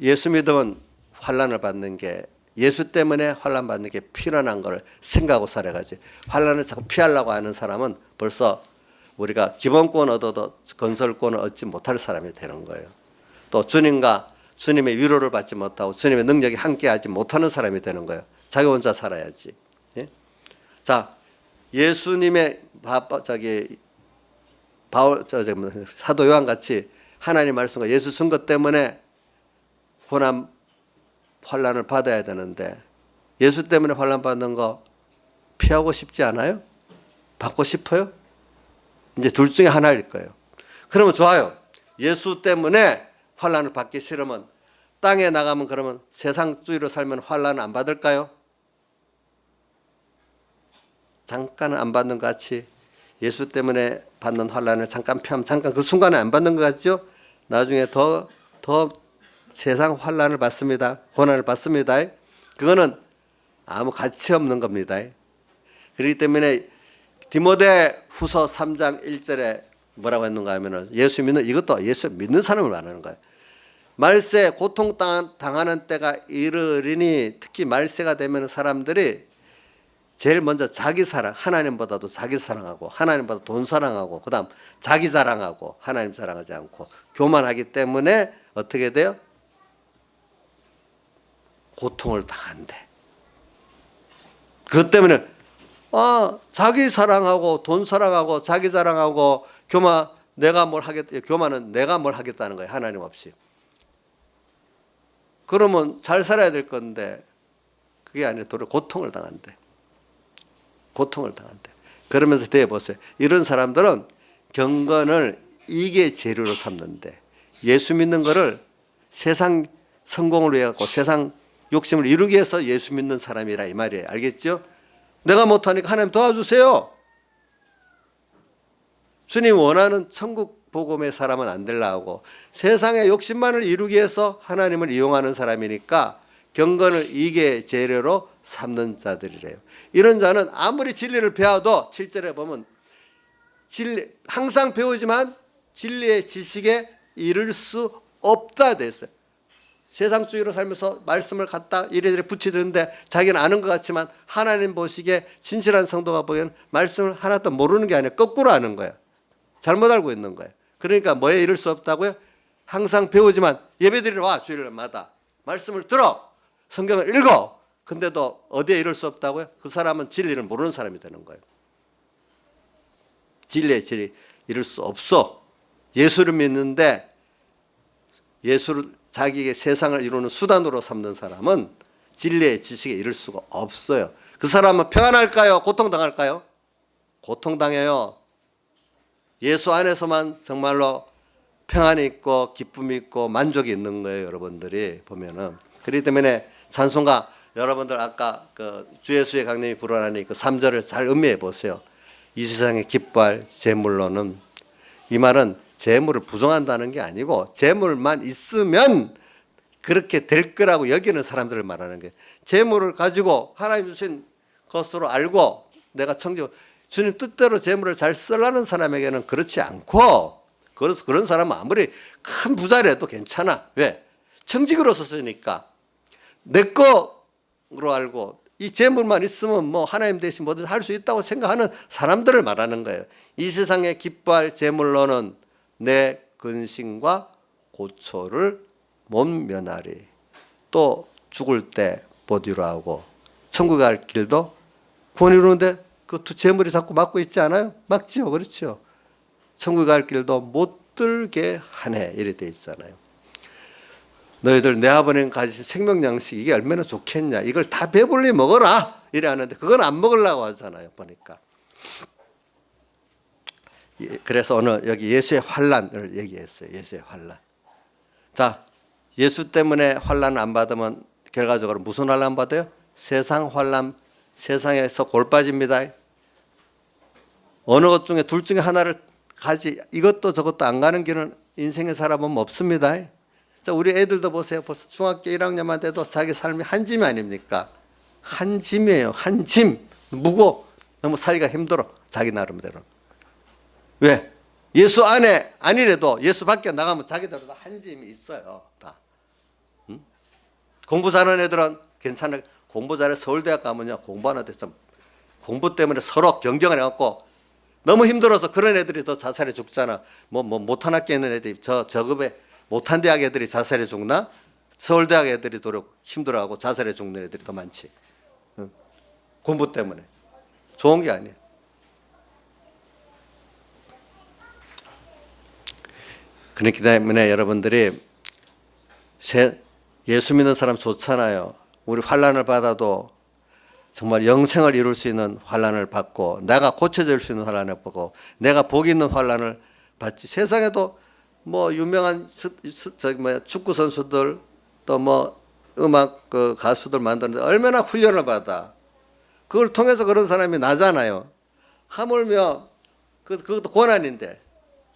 예수 믿으면 환난을 받는 게, 예수 때문에 환난 받는 게 필요한 걸 생각하고 살아가지, 환난을 자꾸 피하려고 하는 사람은 벌써 우리가 기본권 얻어도 건설권을 얻지 못할 사람이 되는 거예요. 또 주님과 주님의 위로를 받지 못하고 주님의 능력이 함께하지 못하는 사람이 되는 거예요. 자기 혼자 살아야지. 예? 자, 예수님의 사도 요한 같이 하나님 말씀과 예수 쓴 것 때문에 고난 환난을 받아야 되는데, 예수 때문에 환난 받는 거 피하고 싶지 않아요? 받고 싶어요? 이제 둘 중에 하나일 거예요. 그러면 좋아요. 예수 때문에 환난을 받기 싫으면 땅에 나가면 그러면 세상주의로 살면 환난 안 받을까요? 잠깐은 안 받는 것 같이 예수 때문에 받는 환난을 잠깐 피하면 잠깐 그 순간에 안 받는 것 같죠? 나중에 더 세상 환난을 받습니다. 고난을 받습니다. 그거는 아무 가치 없는 겁니다. 그렇기 때문에 디모데 후서 3장 1절에 뭐라고 했는가 하면은, 예수 믿는, 이것도 예수 믿는 사람을 말하는 거예요. 말세 고통 당하는 때가 이르리니, 특히 말세가 되면 사람들이 제일 먼저 자기 사랑, 하나님보다도 자기 사랑하고, 하나님보다 돈 사랑하고, 그 다음 자기 자랑하고, 하나님 사랑하지 않고 교만하기 때문에 어떻게 돼요? 고통을 당한대. 그것 때문에 자기 사랑하고 돈 사랑하고 자기 자랑하고 교만, 내가 뭘 하겠다. 교만은 내가 뭘 하겠다는 거예요. 하나님 없이. 그러면 잘 살아야 될 건데 그게 아니라 도리어 고통을 당한대. 고통을 당한대. 그러면서 대해보세요. 이런 사람들은 경건을 이게 재료로 삼는데, 예수 믿는 거를 세상 성공을 위해 갖고 세상 욕심을 이루기 위해서 예수 믿는 사람이라 이 말이에요. 알겠죠? 내가 못하니까 하나님 도와주세요. 주님 원하는 천국 복음의 사람은 안 되려고 세상의 욕심만을 이루기 위해서 하나님을 이용하는 사람이니까 경건을 이게 재료로 삼는 자들이래요. 이런 자는 아무리 진리를 배워도 7절에 보면 항상 배우지만 진리의 지식에 이를 수 없다 됐어요. 세상주의로 살면서 말씀을 갖다 이래저래 붙이는데 자기는 아는 것 같지만 하나님 보시기에 진실한 성도가 보기에는 말씀을 하나도 모르는 게 아니라 거꾸로 아는 거예요. 잘못 알고 있는 거예요. 그러니까 뭐에 이를 수 없다고요? 항상 배우지만 예배드리러 와, 주일마다 말씀을 들어, 성경을 읽어, 근데도 어디에 이를 수 없다고요? 그 사람은 진리를 모르는 사람이 되는 거예요. 진리의 진리 이룰 수 없어. 예수를 믿는데 예수를 자기의 세상을 이루는 수단으로 삼는 사람은 진리의 지식에 이를 수가 없어요. 그 사람은 평안할까요? 고통당할까요? 고통당해요. 예수 안에서만 정말로 평안이 있고 기쁨이 있고 만족이 있는 거예요. 여러분들이 보면은. 그렇기 때문에 찬송가 여러분들 아까 그 주 예수의 강림이 불어나니 그 3절을 잘 음미해 보세요. 이 세상에 기뻐할 재물로는, 이 말은 재물을 부정한다는 게 아니고 재물만 있으면 그렇게 될 거라고 여기는 사람들을 말하는 거예요. 재물을 가지고 하나님 주신 것으로 알고 내가 주님 뜻대로 재물을 잘 쓰려는 사람에게는 그렇지 않고, 그래서 그런 사람은 아무리 큰 부자라도 괜찮아. 왜? 청직으로서 쓰니까 내 거로 알고 이 재물만 있으면 뭐 하나님 대신 뭐든 할 수 있다고 생각하는 사람들을 말하는 거예요. 이 세상에 기뻐할 재물로는 내 근심과 고초를 못 면하리. 또 죽을 때 못 이루하고 천국에 갈 길도 구원 이루는데 그 재물이 자꾸 막고 있지 않아요? 막지요. 그렇죠. 천국에 갈 길도 못 들게 하네. 이래 돼 있잖아요. 너희들 내 아버님 가진 생명 양식 이게 얼마나 좋겠냐. 이걸 다 배불리 먹어라. 이래 하는데 그건 안 먹으려고 하잖아요. 보니까. 그래서 오늘 여기 예수의 환난을 얘기했어요. 예수의 환난. 자, 예수 때문에 환난 안 받으면 결과적으로 무슨 환난 받아요? 세상 환난, 세상에서 골 빠집니다. 어느 것 중에 둘 중에 하나를 가지 이것도 저것도 안 가는 길은 인생의 사람은 없습니다. 자, 우리 애들도 보세요. 벌써 중학교 1학년만 돼도 자기 삶이 한 짐이 아닙니까? 한 짐이에요. 한 짐. 무거워. 너무 살기가 힘들어. 자기 나름대로. 왜? 예수 안에 아니래도 예수 밖에 나가면 자기들도 한 짐이 있어요. 다. 응? 공부 잘하는 애들은 괜찮아요. 공부 잘해 서울대학 가면요. 공부하는 데 좀 공부 때문에 서로 경쟁을 해갖고 너무 힘들어서 그런 애들이 더 자살해 죽잖아. 못한 학교 있는 애들이 저 급에 못한 대학 애들이 자살해 죽나? 서울대학 애들이 도록 힘들어하고 자살해 죽는 애들이 더 많지. 응? 공부 때문에. 좋은 게 아니에요. 그렇기 때문에 여러분들이 예수 믿는 사람 좋잖아요. 우리 환난을 받아도 정말 영생을 이룰 수 있는 환난을 받고 내가 고쳐질 수 있는 환난을 받고 내가 복 있는 환난을 받지. 세상에도 뭐 유명한 축구 선수들 또 뭐 음악 가수들 만드는데 얼마나 훈련을 받아. 그걸 통해서 그런 사람이 나잖아요. 하물며 그것도 고난인데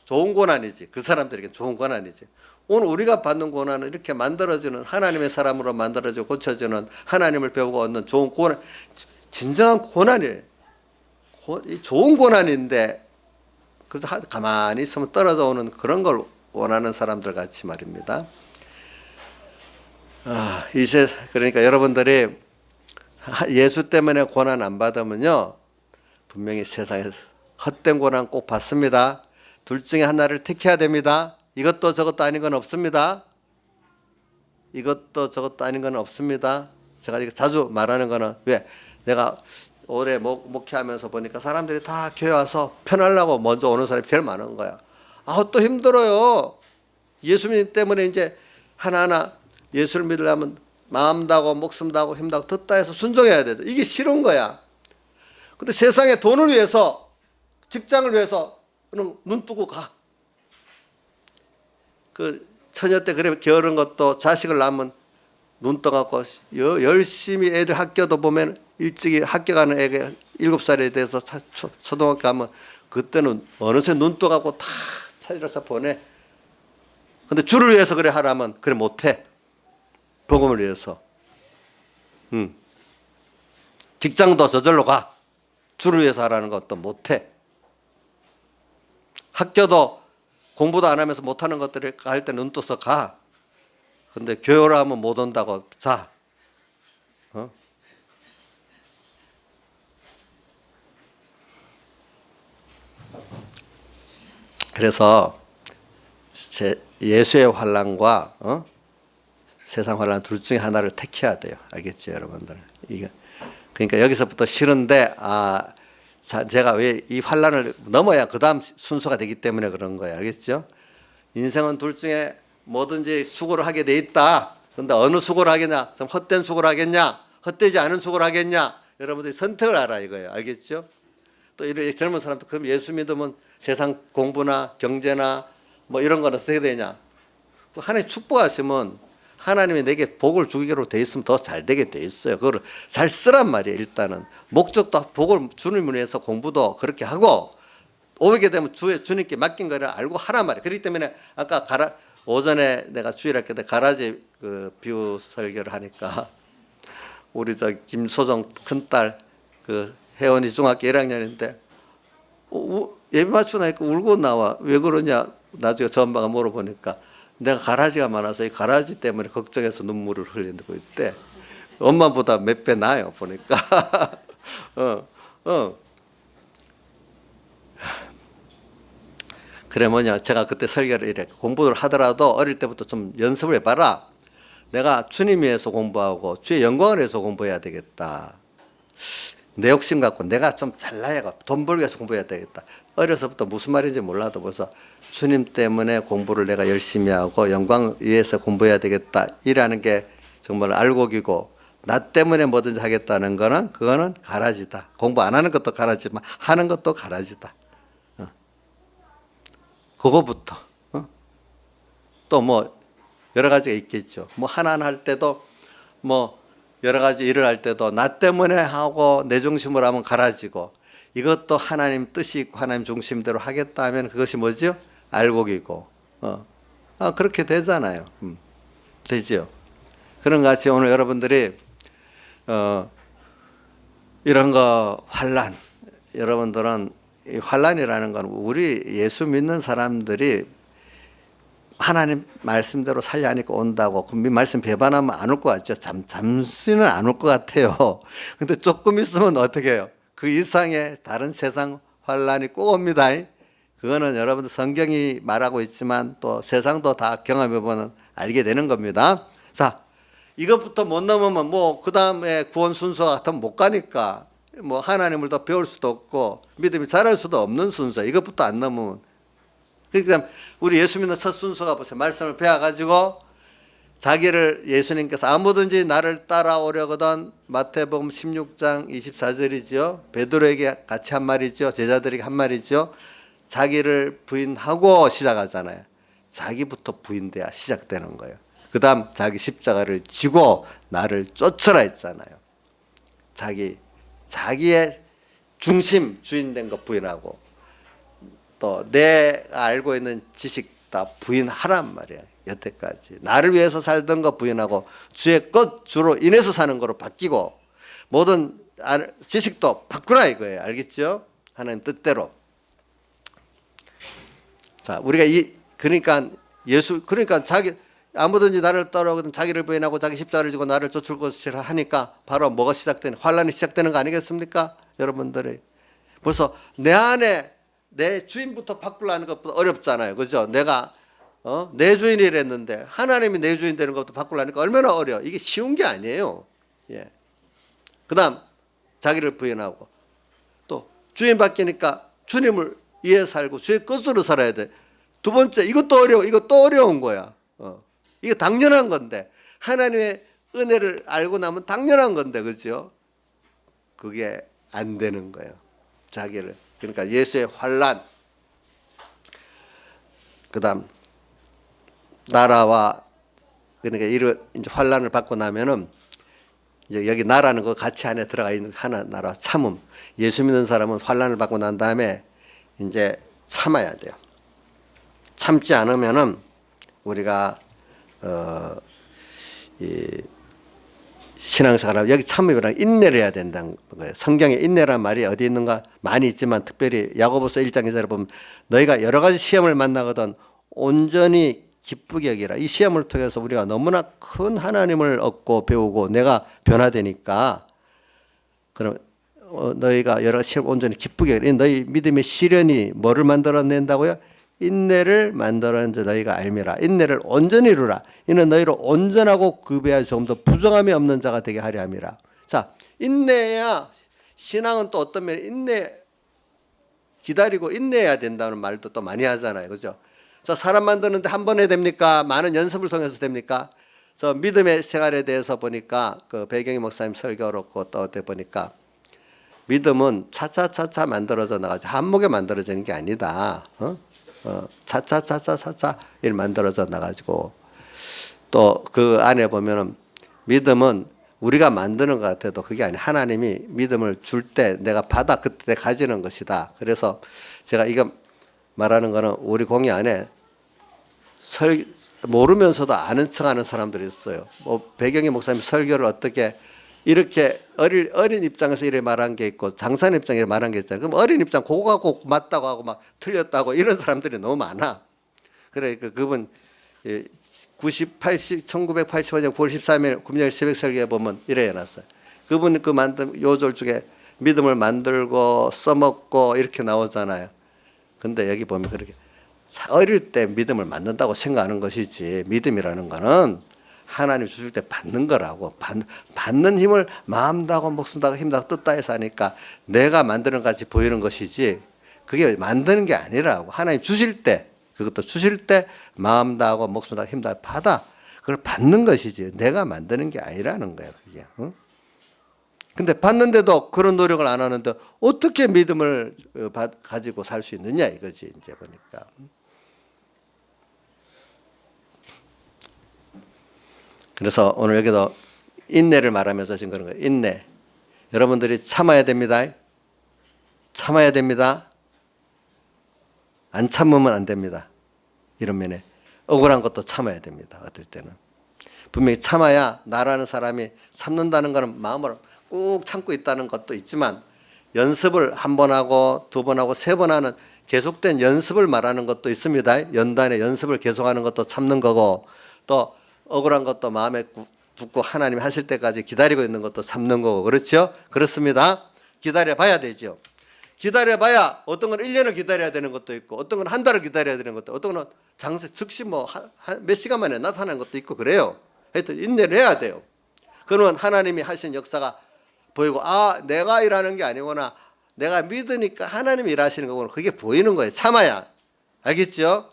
좋은 고난이지. 그 사람들에게 좋은 고난이지. 오늘 우리가 받는 고난은 이렇게 만들어지는 하나님의 사람으로 만들어지고 고쳐지는 하나님을 배우고 얻는 좋은 고난, 진정한 고난이에요. 좋은 고난인데 그래서 가만히 있으면 떨어져 오는 그런 걸 원하는 사람들 같이 말입니다. 이제 그러니까 여러분들이 예수 때문에 고난 안 받으면요 분명히 세상에서 헛된 고난 꼭 받습니다. 둘 중에 하나를 택해야 됩니다. 이것도 저것도 아닌 건 없습니다. 이것도 저것도 아닌 건 없습니다. 제가 자주 말하는 거는 왜 내가 오래 목회하면서 보니까 사람들이 다 교회 와서 편하려고 먼저 오는 사람이 제일 많은 거야. 또 힘들어요. 예수님 때문에 이제 하나하나 예수를 믿으려면 마음 다고 목숨 다고 힘 다고 듣다 해서 순종해야 되죠. 이게 싫은 거야. 근데 세상에 돈을 위해서 직장을 위해서 눈 뜨고 가. 그 처녀 때 그래 게으른 것도 자식을 낳으면 눈 떠갖고 열심히 애들 학교도 보면 일찍이 학교 가는 애가 7살에 돼서 초등학교 가면 그때는 어느새 눈 떠갖고 다 찾아서 보내. 근데 주를 위해서 그래 하라면 그래 못해. 복음을 위해서. 직장도 저절로 가. 주를 위해서 하라는 것도 못해. 학교도 공부도 안 하면서 못하는 것들을 할 때 눈 떠서 가. 근데 교회로 하면 못 온다고 자. 그래서 예수의 환난과 세상 환난 둘 중에 하나를 택해야 돼요. 알겠죠, 여러분들? 그러니까 여기서부터 싫은데 제가 왜 이 환난을 넘어야 그 다음 순서가 되기 때문에 그런 거예요. 알겠죠? 인생은 둘 중에 뭐든지 수고를 하게 돼 있다. 그런데 어느 수고를 하겠냐? 좀 헛된 수고를 하겠냐? 헛되지 않은 수고를 하겠냐? 여러분들이 선택을 하라 이거예요. 알겠죠? 또 이런 젊은 사람도 그럼 예수 믿으면 세상 공부나 경제나 뭐 이런 거는 어떻게 되냐? 하나님 축복하시면 하나님이 내게 복을 주기로 돼 있으면 더 잘 되게 돼 있어요. 그걸 잘 쓰란 말이에요. 일단은 목적도 복을 주님을 위해서 공부도 그렇게 하고 오게 되면 주님께 맡긴 거를 알고 하란 말이에요. 그렇기 때문에 아까 오전에 내가 주일학교 때 가라지 비유 설교를 하니까 우리 김소정 큰딸 혜원이 중학교 1학년인데 예비 맞추나니까 울고 나와. 왜 그러냐? 나중에 저 엄마가 물어보니까 내가 가라지가 많아서 이 가라지 때문에 걱정해서 눈물을 흘리고 있대. 엄마보다 몇 배 나아요 보니까. 그래 뭐냐, 제가 그때 설교를 이래, 공부를 하더라도 어릴 때부터 좀 연습을 해봐라. 내가 주님 위해서 공부하고 주의 영광을 위해서 공부해야 되겠다. 내 욕심 갖고 내가 좀 잘나야가 돈 벌기 위해서 공부해야 되겠다. 어려서부터 무슨 말인지 몰라도 벌써 주님 때문에 공부를 내가 열심히 하고 영광 위해서 공부해야 되겠다. 이라는 게 정말 알곡이고, 나 때문에 뭐든지 하겠다는 거는 그거는 가라지다. 공부 안 하는 것도 가라지만 하는 것도 가라지다. 그거부터. 또 뭐 여러 가지가 있겠죠. 뭐 하나하나 할 때도 뭐 여러 가지 일을 할 때도 나 때문에 하고 내 중심으로 하면 가라지고, 이것도 하나님 뜻이 있고 하나님 중심대로 하겠다 하면 그것이 뭐죠? 알곡이고. 그렇게 되잖아요. 되지요. 그런 것 같이 오늘 여러분들이 이런 거 환란, 여러분들은 이 환란이라는 건 우리 예수 믿는 사람들이 하나님 말씀대로 살려니까 온다고, 그 말씀 배반하면 안 올 것 같죠. 잠시는 안 올 것 같아요. 근데 조금 있으면 어떻게 해요? 그 이상의 다른 세상 환란이 꼭 옵니다. 그거는 여러분들 성경이 말하고 있지만 또 세상도 다 경험해보면 알게 되는 겁니다. 자, 이것부터 못 넘으면 뭐 그 다음에 구원 순서 같으면 못 가니까 뭐 하나님을 더 배울 수도 없고 믿음이 자랄 수도 없는 순서, 이것부터 안 넘으면. 그러니까 우리 예수 믿는 첫 순서가 보세요. 말씀을 배워가지고 자기를, 예수님께서 아무든지 나를 따라오려거든, 마태복음 16장 24절이죠. 베드로에게 같이 한 말이죠. 제자들에게 한 말이죠. 자기를 부인하고 시작하잖아요. 자기부터 부인돼야 시작되는 거예요. 그 다음 자기 십자가를 지고 나를 쫓으라 했잖아요. 자기의 중심, 주인된 것 부인하고, 또 내가 알고 있는 지식 다 부인하란 말이에요. 여태까지 나를 위해서 살던 거 부인하고 주의 것 주로 인해서 사는 거로 바뀌고, 모든 지식도 바꾸라 이거예요. 알겠죠? 하나님 뜻대로. 자, 우리가 그러니까 자기, 아무든지 나를 따라오거든 자기를 부인하고 자기 십자가를 지고 나를 쫓을 것이라 하니까 바로 뭐가 시작되는, 환란이 시작되는 거 아니겠습니까? 여러분들이 벌써 내 안에 내 주인부터 바꾸려는 것보다 어렵잖아요. 그죠? 내가 내 주인이랬는데 하나님이 내 주인 되는 것부터 바꾸려니까 얼마나 어려워. 이게 쉬운 게 아니에요. 예. 그 다음 자기를 부인하고, 또 주인 바뀌니까 주님을 위해 살고 주의 것으로 살아야 돼. 두 번째, 이것도 어려워. 이것도 어려운 거야. 이게 당연한 건데, 하나님의 은혜를 알고 나면 당연한 건데, 그죠? 그게 안 되는 거예요. 자기를. 그러니까 예수의 환란, 그 다음 나라와, 그러니까 이런 이제 환란을 받고 나면은 이제 여기 나라는 거 같이 안에 들어가 있는 하나, 나라 참음. 예수 믿는 사람은 환란을 받고 난 다음에 이제 참아야 돼요. 참지 않으면은 우리가 이 신앙생활, 여기 참음이란 인내를 해야 된다는 거예요. 성경에 인내란 말이 어디 있는가 많이 있지만, 특별히 야고보서 1장 2절에 보면 너희가 여러 가지 시험을 만나거든 온전히 기쁘게 여기라. 이 시험을 통해서 우리가 너무나 큰 하나님을 얻고 배우고 내가 변화되니까, 그럼 너희가 여러 가지 시험 온전히 기쁘게 여기라. 너희 믿음의 시련이 뭐를 만들어낸다고요? 인내를 만들어낸 너희가 알미라. 인내를 온전히 이루라. 이는 너희로 온전하고 구비하여 조금 더 부정함이 없는 자가 되게 하려 함이라. 자, 인내야. 신앙은 또 어떤 면에 기다리고 인내해야 된다는 말도 또 많이 하잖아요. 그죠? 자, 사람 만드는데 한 번에 됩니까? 많은 연습을 통해서 됩니까? 저 믿음의 생활에 대해서 보니까 그 배경희 목사님 설교를 또 어때 보니까, 믿음은 차차차차 만들어져 나가지 한목에 만들어지는 게 아니다. 차차차차차차 일 만들어져 나가지고, 또 그 안에 보면은 믿음은 우리가 만드는 것 같아도 그게 아니, 하나님이 믿음을 줄 때 내가 받아 그때 가지는 것이다. 그래서 제가 이거 말하는 거는 우리 공예 안에 모르면서도 아는 척하는 사람들이 있어요. 뭐 배경희 목사님 설교를 어떻게 이렇게 어린 입장에서 이렇게 말한 게 있고 장사님 입장에 말한 게 있잖아요. 그럼 어린 입장 그거 갖고 맞다고 하고 막 틀렸다고 이런 사람들이 너무 많아. 그래 그분 1985년 9월 13일 금요일 새벽 설교에 보면 이래 해놨어요. 그분 그 만든 요절 중에 믿음을 만들고 써먹고 이렇게 나오잖아요. 근데 여기 보면 그렇게 어릴 때 믿음을 만든다고 생각하는 것이지, 믿음이라는 거는 하나님 주실 때 받는 거라고. 받는 힘을 마음 다하고 목숨 다하고 힘 다하고 뜻 다해서 하니까 내가 만드는 것 같이 보이는 것이지, 그게 만드는 게 아니라고. 하나님 주실 때, 그것도 주실 때 마음 다하고 목숨 다하고 힘 다하고 받아. 그걸 받는 것이지 내가 만드는 게 아니라는 거예요, 그게. 응? 근데 받는데도 그런 노력을 안 하는데 어떻게 믿음을 가지고 살 수 있느냐 이거지, 이제 보니까. 그래서 오늘 여기도 인내를 말하면서 지금 그런 거예요. 인내. 여러분들이 참아야 됩니다. 참아야 됩니다. 안 참으면 안 됩니다. 이런 면에 억울한 것도 참아야 됩니다. 어떨 때는 분명히 참아야, 나라는 사람이 참는다는 것은 마음으로 꾹 참고 있다는 것도 있지만, 연습을 한 번 하고 두 번 하고 세 번 하는 계속된 연습을 말하는 것도 있습니다. 연단의 연습을 계속하는 것도 참는 거고, 또 억울한 것도 마음에 붙고 하나님이 하실 때까지 기다리고 있는 것도 참는 거고, 그렇죠? 그렇습니다. 기다려 봐야 되죠. 기다려 봐야 어떤 건 1년을 기다려야 되는 것도 있고, 어떤 건 한 달을 기다려야 되는 것도, 어떤 건 즉시 몇 시간 만에 나타나는 것도 있고 그래요. 하여튼 인내를 해야 돼요. 그러면 하나님이 하신 역사가 보이고, 아, 내가 일하는 게 아니구나, 내가 믿으니까 하나님이 일하시는 거구나, 그게 보이는 거예요. 참아야. 알겠죠?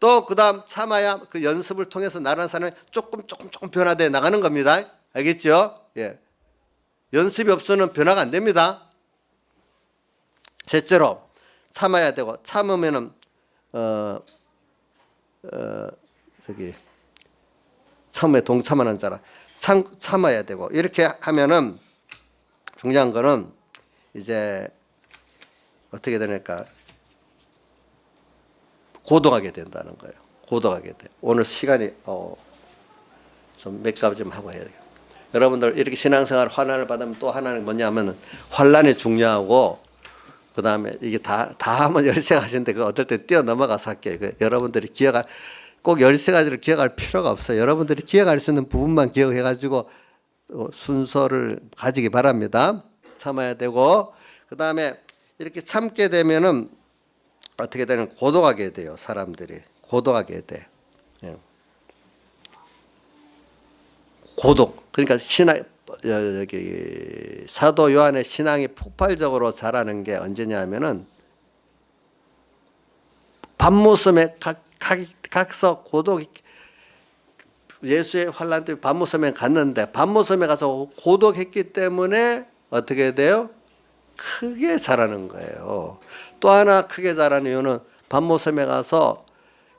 또 그 다음 참아야 그 연습을 통해서 나라는 사람이 조금 변화되어 나가는 겁니다. 알겠죠? 예. 연습이 없으면 변화가 안 됩니다. 셋째로 참아야 되고, 참으면은 처음에 동참하는 자라, 참아야 되고, 이렇게 하면은 중요한 거는 이제 어떻게 되니까 고동하게 된다는 거예요. 고동하게 돼. 오늘 시간이 좀 몇 가지 좀 하고 해야 돼요. 여러분들 이렇게 신앙생활 환난을 받으면 또 하나는 뭐냐면은 환난이 중요하고, 그 다음에 이게 다 하면 13가지인데 그 어떨 때 뛰어넘어가서 할게요. 여러분들이 꼭 13가지를 기억할 필요가 없어요. 여러분들이 기억할 수 있는 부분만 기억해가지고 순서를 가지기 바랍니다. 참아야 되고, 그 다음에 이렇게 참게 되면은 어떻게 되는, 고독하게 돼요. 사람들이 고독하게 돼. 예. 고독. 그러니까 여기 사도 요한의 신앙이 폭발적으로 자라는 게 언제냐면은 밤모섬에 각서 고독, 예수의 환난 때문에 밤모섬에 갔는데, 밤모섬에 가서 고독했기 때문에 어떻게 돼요? 크게 자라는 거예요. 또 하나 크게 자라는 이유는 밤모섬에 가서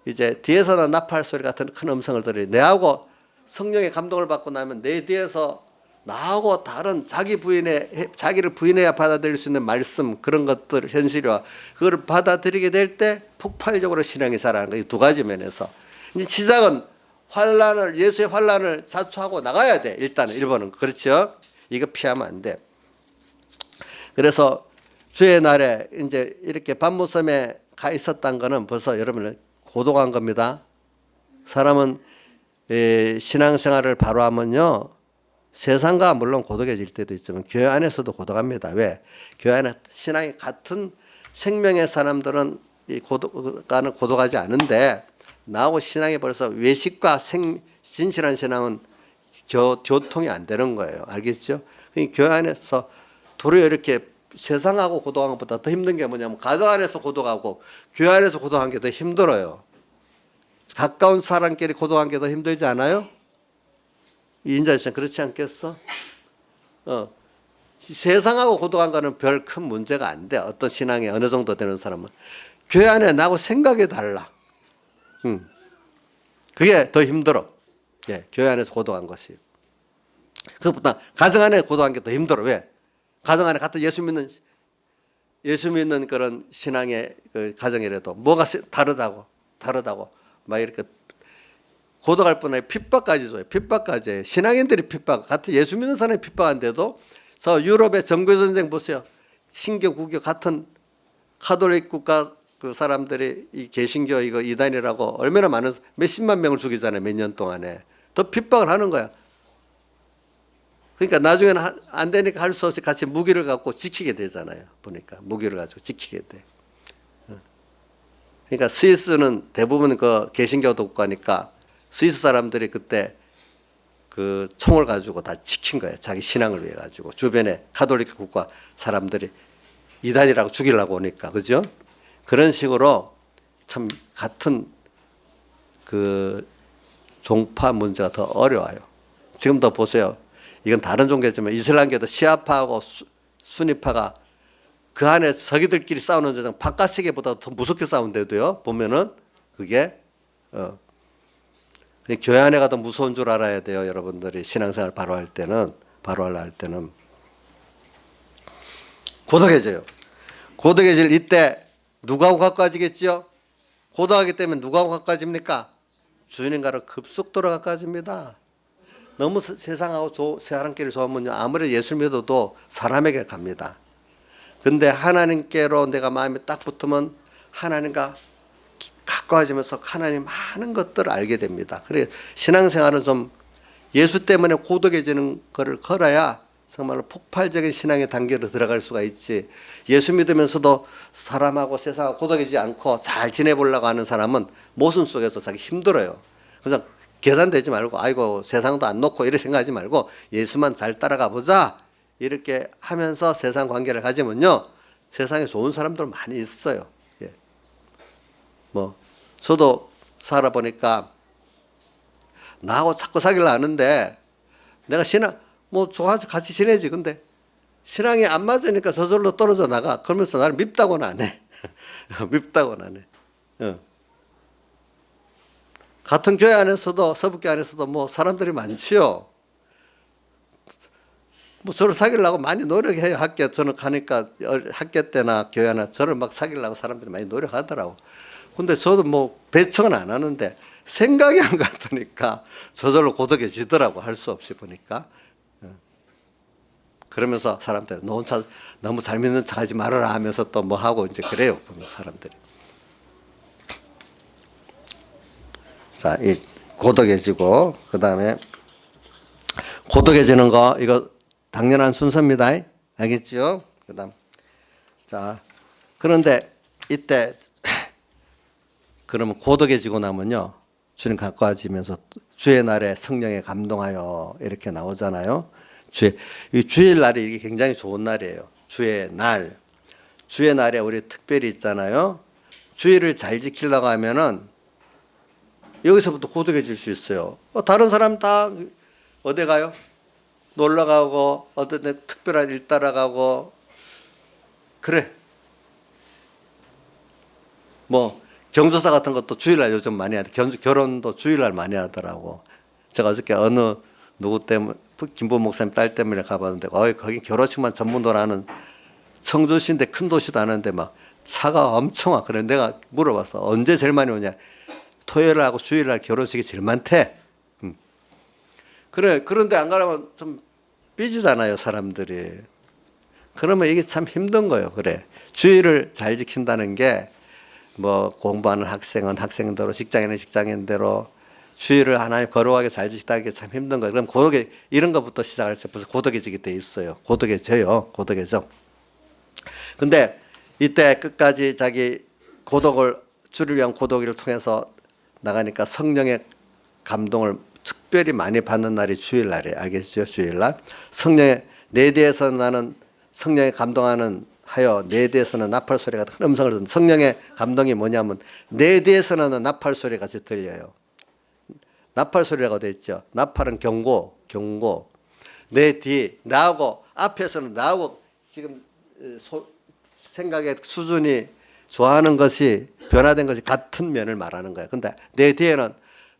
이제 뒤에서 난 나팔 소리 같은 큰 음성을 들으니, 내하고 성령의 감동을 받고 나면 내 뒤에서 나하고 다른 자기를 부인해야 받아들일 수 있는 말씀, 그런 것들 현실화, 그걸 받아들이게 될 때 폭발적으로 신앙이 자라는 거예요. 두 가지 면에서. 이제 시작은 예수의 환난을 자초하고 나가야 돼. 일단은 1번은 그렇죠. 이거 피하면 안 돼. 그래서 주의 날에 이제 이렇게 밤모섬에 가 있었던 거는 벌써 여러분을 고독한 겁니다. 사람은 신앙생활을 바로 하면요, 세상과 물론 고독해질 때도 있지만 교회 안에서도 고독합니다. 왜? 교회 안에 신앙이 같은 생명의 사람들은 고독가는 고독하지 않은데, 나하고 신앙이 벌써 외식과 진실한 신앙은 교통이 안 되는 거예요. 알겠죠? 교회 안에서 도리어 이렇게 세상하고 고독한 것보다 더 힘든 게 뭐냐면, 가정 안에서 고독하고 교회 안에서 고독한 게 더 힘들어요. 가까운 사람끼리 고독한 게 더 힘들지 않아요? 이인자 씨, 그렇지 않겠어? 세상하고 고독한 거는 별 큰 문제가 안 돼. 어떤 신앙이 어느 정도 되는 사람은. 교회 안에 나하고 생각이 달라. 그게 더 힘들어. 예, 교회 안에서 고독한 것이. 그것보다 가정 안에 고독한 게 더 힘들어. 왜? 가정 안에 같은 예수 믿는 그런 신앙의 그 가정이라도 뭐가 다르다고 막 이렇게 고독할 뿐 아니라 핍박까지 줘요. 핍박까지 해요. 신앙인들이 같은 예수 믿는 사람이 핍박한데도, 유럽의 정교전쟁 보세요. 신교, 구교 같은 카톨릭 국가 그 사람들이 이 개신교 이거 이단이라고 얼마나 많은, 몇십만 명을 죽이잖아요. 몇 년 동안에. 더 핍박을 하는 거야. 그러니까 나중에는 안 되니까 할 수 없이 같이 무기를 갖고 지키게 되잖아요. 보니까 무기를 가지고 지키게 돼. 그러니까 스위스는 대부분 그 개신교 국가니까 스위스 사람들이 그때 그 총을 가지고 다 지킨 거예요. 자기 신앙을 위해 가지고 주변에 가톨릭 국가 사람들이 이단이라고 죽이려고 오니까 그죠? 그런 식으로 참 같은 그 종파 문제가 더 어려워요. 지금도 보세요. 이건 다른 종교지만 이슬람교도 시아파하고 수니파가 그 안에 서기들끼리 싸우는 전쟁 바깥 세계보다 더 무섭게 싸운데도요. 보면은 그게 교회 안에가 더 무서운 줄 알아야 돼요. 여러분들이 신앙생활 바로 할 때는 고독해져요. 고독해질 이때 누구하고 가까워지겠죠? 고독하기 때문에 누구하고 가까워집니까? 주님과로 급속도로 가까워집니다. 너무 세상하고 사람끼리 좋으면 아무리 예수 믿어도 사람에게 갑니다. 근데 하나님께로 내가 마음이 딱 붙으면 하나님과 가까워지면서 하나님 많은 것들을 알게 됩니다. 그래 신앙생활은 좀 예수 때문에 고독해지는 것을 걸어야 정말로 폭발적인 신앙의 단계로 들어갈 수가 있지. 예수 믿으면서도 사람하고 세상하고 고독해지지 않고 잘 지내보려고 하는 사람은 모순 속에서 자기 힘들어요. 그래서 계산되지 말고 아이고 세상도 안 놓고 이렇게 생각하지 말고 예수만 잘 따라가 보자. 이렇게 하면서 세상 관계를 가지면요. 세상에 좋은 사람들 많이 있어요. 예. 저도 살아보니까 나하고 자꾸 사귀려 하는데 내가 신앙, 좋아서 같이 지내지. 근데 신앙이 안 맞으니까 저절로 떨어져 나가. 그러면서 나를 밉다고는 안 해. 밉다고는 안 해. 같은 교회 안에서도, 서북교 안에서도 사람들이 많지요. 저를 사귀려고 많이 노력해요. 저는 가니까 학교 때나 교회나 저를 막 사귀려고 사람들이 많이 노력하더라고. 근데 저도 배척은 안 하는데 생각이 안 같으니까 저절로 고독해지더라고. 할 수 없이 보니까. 그러면서 사람들이 너무 잘 믿는 척 하지 말아라 하면서 또 하고 이제 그래요. 보면 사람들이. 자, 이 고독해지고, 그 다음에 고독해지는 거, 이거 당연한 순서입니다. 알겠죠? 그 다음. 자, 그런데 이때, 그러면 고독해지고 나면요. 주님 가까워지면서 주의 날에 성령에 감동하여 이렇게 나오잖아요. 이 주일날이 이게 굉장히 좋은 날이에요. 주의 날에 우리 특별히 있잖아요. 주일을 잘 지키려고 하면은 여기서부터 고독해질 수 있어요. 다른 사람 다 어디 가요? 놀러 가고 어떤 특별한 일 따라가고 그래. 경조사 같은 것도 주일날 요즘 많이 하대. 결혼도 주일날 많이 하더라고. 제가 어저께 어느 누구 때문에 김보 목사님 딸 때문에 가봤는데 거기 결혼식만 전문으로 하는 청주시인데 큰 도시도 아는데 차가 엄청 와. 그래 내가 물어봤어. 언제 제일 많이 오냐? 토요일하고 주일날 결혼식이 제일 많대. 그래 그런데 안 가려면 좀 삐지잖아요 사람들이. 그러면 이게 참 힘든 거예요. 그래 주일을 잘 지킨다는 게 공부하는 학생은 학생대로 직장인은 직장인대로 주일을 하나님 거룩하게 잘 지키다는 게 참 힘든 거예요. 그럼 이런 것부터 시작할 때 벌써 고독해지게 돼 있어요. 고독해져. 근데 이때 끝까지 자기 주를 위한 고독을 통해서 나가니까 성령의 감동을 특별히 많이 받는 날이 주일날이에요. 알겠죠? 주일날. 내 뒤에서 나는 성령의 감동하는 하여 내 뒤에서는 나팔 소리 같은 음성을 듣는 성령의 감동이 뭐냐면 내 뒤에서는 나팔 소리 같이 들려요. 나팔 소리라고 되어 있죠. 나팔은 경고. 내 뒤, 나하고 앞에서는 나하고 지금 생각의 수준이 좋아하는 것이 변화된 것이 같은 면을 말하는 거예요. 근데 내 뒤에는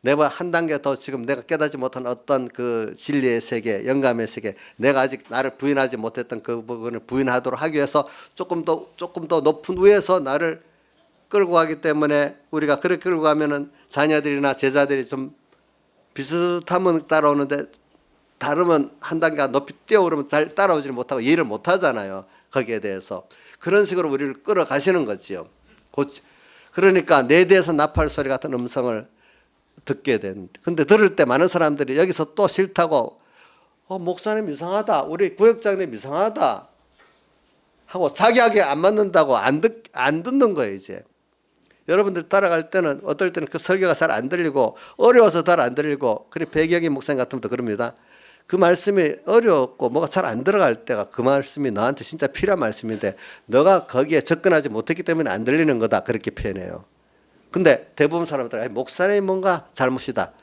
내가 한 단계 더 지금 내가 깨닫지 못한 어떤 그 진리의 세계, 영감의 세계, 내가 아직 나를 부인하지 못했던 그 부분을 부인하도록 하기 위해서 조금 더 높은 위에서 나를 끌고 가기 때문에 우리가 그렇게 끌고 가면은 자녀들이나 제자들이 좀 비슷하면 따라오는데 다르면 한 단계가 높이 뛰어오르면 잘 따라오지를 못하고 이해를 못하잖아요. 거기에 대해서. 그런 식으로 우리를 끌어가시는 거지요. 그러니까 내 뒤에서 나팔 소리 같은 음성을 듣게 된. 근데 들을 때 많은 사람들이 여기서 또 싫다고 목사님 이상하다. 우리 구역장님 이상하다. 하고 자기에게 안 맞는다고 안 듣는 거예요 이제. 여러분들 따라갈 때는 어떨 때는 그 설교가 잘 안 들리고 어려워서 잘 안 들리고 그래 배경의 목사님 같은 분도 그럽니다. 그 말씀이 어렵고 뭐가 잘 안 들어갈 때가 그 말씀이 너한테 진짜 필요한 말씀인데 너가 거기에 접근하지 못했기 때문에 안 들리는 거다 그렇게 표현해요. 근데 대부분 사람들은 목사님이 뭔가 잘못이다.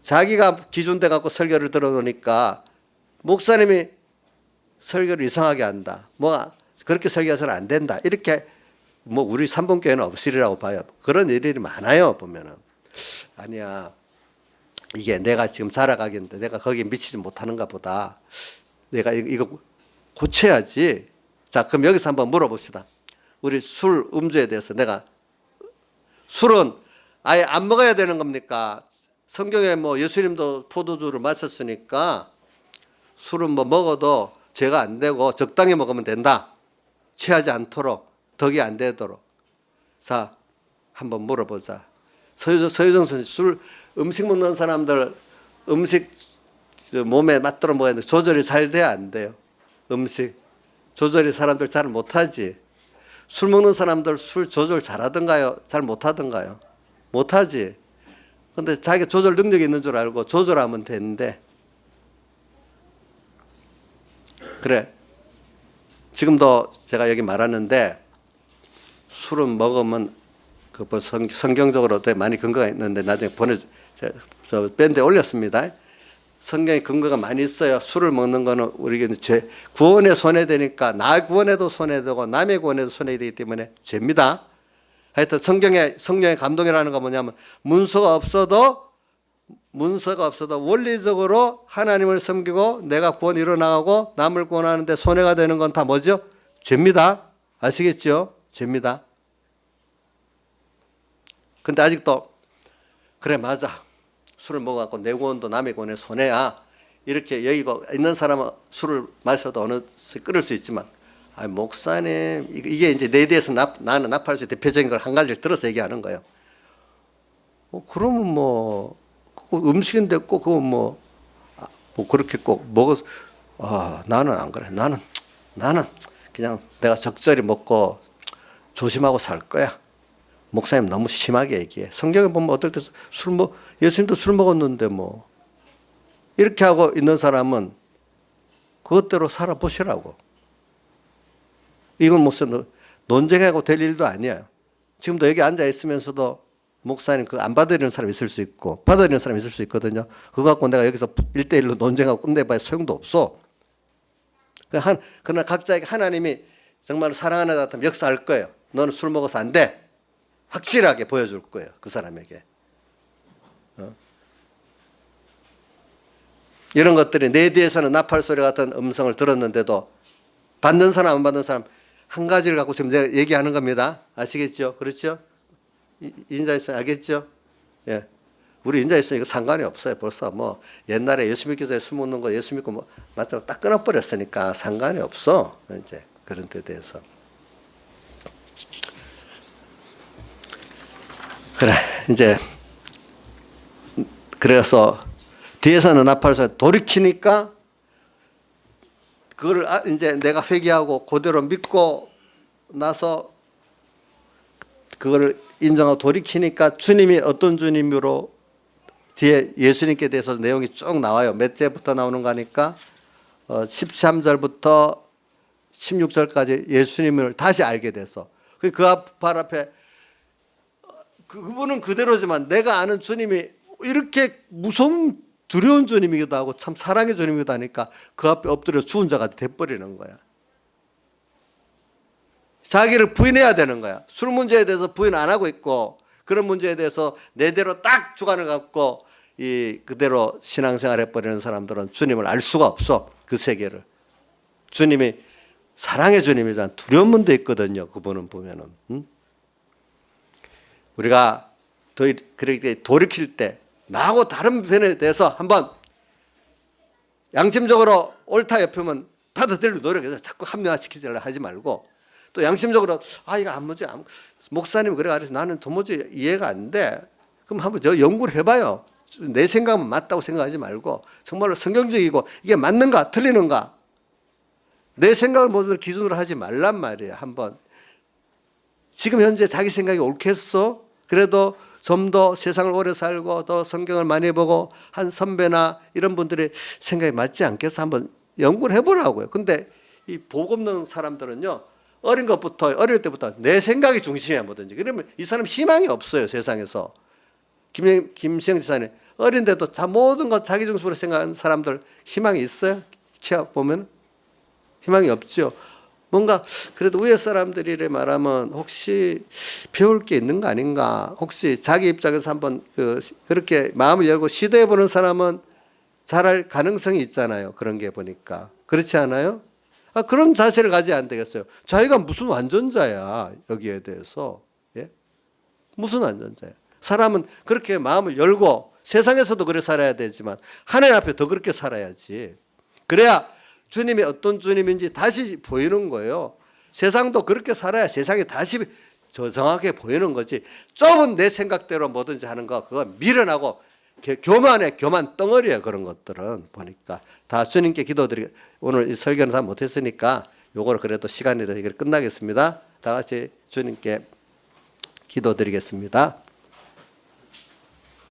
자기가 기준돼 갖고 설교를 들어놓으니까 목사님이 설교를 이상하게 한다. 뭐가 그렇게 설교해서는 안 된다. 이렇게 뭐 우리 삼본교회는 없으리라고 봐요. 그런 일들이 많아요. 보면은 아니야. 이게 내가 지금 살아가겠는데 내가 거기에 미치지 못하는가 보다. 내가 이거 고쳐야지. 자, 그럼 여기서 한번 물어봅시다. 우리 술, 음주에 대해서 내가 술은 아예 안 먹어야 되는 겁니까? 성경에 뭐 예수님도 포도주를 마셨으니까 술은 뭐 먹어도 죄가 안 되고 적당히 먹으면 된다. 취하지 않도록, 덕이 안 되도록. 자, 한번 물어보자. 서유정 선생님, 음식 먹는 사람들 음식 몸에 맞도록 먹어야 되는데 조절이 잘 돼야 안 돼요. 음식 조절이 사람들 잘 못하지. 술 먹는 사람들 술 조절 잘하던가요? 잘 못하던가요? 못하지. 근데 자기가 조절 능력이 있는 줄 알고 조절하면 되는데 그래. 지금도 제가 여기 말하는데 술은 먹으면 그 성경적으로 되게 많이 근거가 있는데 나중에 저 밴드에 올렸습니다. 성경에 근거가 많이 있어요. 술을 먹는 거는 우리에게 죄, 구원에 손해되니까 나 구원에도 손해되고 남의 구원에도 손해되기 때문에 죄입니다. 하여튼 성경의 감동이라는 건 뭐냐면 문서가 없어도 원리적으로 하나님을 섬기고 내가 구원 이뤄나가고 남을 구원하는데 손해가 되는 건 다 뭐죠? 죄입니다. 아시겠죠? 죄입니다. 근데 아직도 그래 맞아. 술을 먹어갖고 내 구원도 남의 구원에 손해야. 이렇게 여기고 있는 사람은 술을 마셔도 어느 끊을 수 있지만 목사님 이게 이제 내 대해서 나는 나팔수 대표적인 걸 한 가지를 들어서 얘기하는 거예요. 그러면 뭐 음식인데 꼭 그거 뭐 그렇게 꼭 먹어 나는 안 그래. 나는 그냥 내가 적절히 먹고 조심하고 살 거야. 목사님 너무 심하게 얘기해. 성경에 보면 어떨 때 예수님도 술 먹었는데 뭐 이렇게 하고 있는 사람은 그것대로 살아보시라고. 이건 무슨 논쟁하고 될 일도 아니에요. 지금도 여기 앉아 있으면서도 목사님 그거 안 받아들이는 사람 있을 수 있고 받아들이는 사람 있을 수 있거든요. 그거 갖고 내가 여기서 1대1로 논쟁하고 끝내봐야 소용도 없어. 그러나 각자에게 하나님이 정말 사랑하는 자 같으면 역사할 거예요. 너는 술 먹어서 안 돼. 확실하게 보여줄 거예요. 그 사람에게. 이런 것들이 내 뒤에서는 나팔소리 같은 음성을 들었는데도 받는 사람 안 받는 사람 한 가지를 갖고 지금 내가 얘기하는 겁니다. 아시겠죠? 그렇죠? 인자 있으면 알겠죠? 예. 우리 인자 있으면 이거 상관이 없어요. 벌써 뭐 옛날에 예수 믿기 전에 술 먹는 거 예수 믿고 뭐 맞죠? 딱 끊어버렸으니까 상관이 없어. 이제 그런 데 대해서. 그래 이제 그래서 뒤에서는 나팔소리 돌이키니까 그걸 이제 내가 회개하고 그대로 믿고 나서 그걸 인정하고 돌이키니까 주님이 어떤 주님으로 뒤에 예수님께 대해서 내용이 쭉 나와요. 몇 절부터 나오는 거니까 13절부터 16절까지 예수님을 다시 알게 돼서 그 발 앞에 그분은 그대로지만 내가 아는 주님이 이렇게 무서운 두려운 주님이기도 하고 참 사랑의 주님이기도 하니까 그 앞에 엎드려 죽은 자가 돼버리는 거야. 자기를 부인해야 되는 거야. 술 문제에 대해서 부인 안 하고 있고 그런 문제에 대해서 내대로 딱 주관을 갖고 그대로 신앙생활 해버리는 사람들은 주님을 알 수가 없어. 그 세계를. 주님이 사랑의 주님이잖아. 두려운 분도 있거든요. 그분은 보면은. 우리가 그렇게 돌이킬 때 나하고 다른 편에 대해서 한번 양심적으로 옳다 옆이면 받아들일 노력해서 자꾸 합리화시키려고 하지 말고 또 양심적으로 이거 안 뭐지 목사님 그래 가지고 나는 도무지 이해가 안 돼. 그럼 한번 저 연구를 해봐요. 내 생각은 맞다고 생각하지 말고 정말로 성경적이고 이게 맞는가 틀리는가 내 생각을 모두 기준으로 하지 말란 말이에요. 한번 지금 현재 자기 생각이 옳겠어? 그래도 좀 더 세상을 오래 살고 더 성경을 많이 보고 한 선배나 이런 분들의 생각이 맞지 않겠어? 한번 연구를 해보라고요. 근데 이 복 없는 사람들은요, 어릴 때부터 내 생각이 중심이야 뭐든지. 그러면 이 사람 희망이 없어요, 세상에서. 김시영 지사님, 어린데도 모든 것 자기 중심으로 생각하는 사람들 희망이 있어요? 키워 보면 희망이 없죠. 뭔가 그래도 위에 사람들이 말하면 혹시 배울 게 있는 거 아닌가? 혹시 자기 입장에서 한번 그렇게 마음을 열고 시도해 보는 사람은 잘할 가능성이 있잖아요. 그런 게 보니까 그렇지 않아요? 그런 자세를 가져야 안 되겠어요. 자기가 무슨 완전자야 여기에 대해서. 예? 무슨 완전자야? 사람은 그렇게 마음을 열고 세상에서도 그래 살아야 되지만 하나님 앞에 더 그렇게 살아야지. 그래야 주님이 어떤 주님인지 다시 보이는 거예요. 세상도 그렇게 살아야 세상이 다시 정확하게 보이는 거지. 좁은 내 생각대로 뭐든지 하는 거 그거 미련하고 교만 덩어리야. 그런 것들은 보니까 다 주님께 기도드리고, 오늘 이 설교는 다 못했으니까 요거를 그래도 시간이 돼서 끝나겠습니다. 다 같이 주님께 기도드리겠습니다.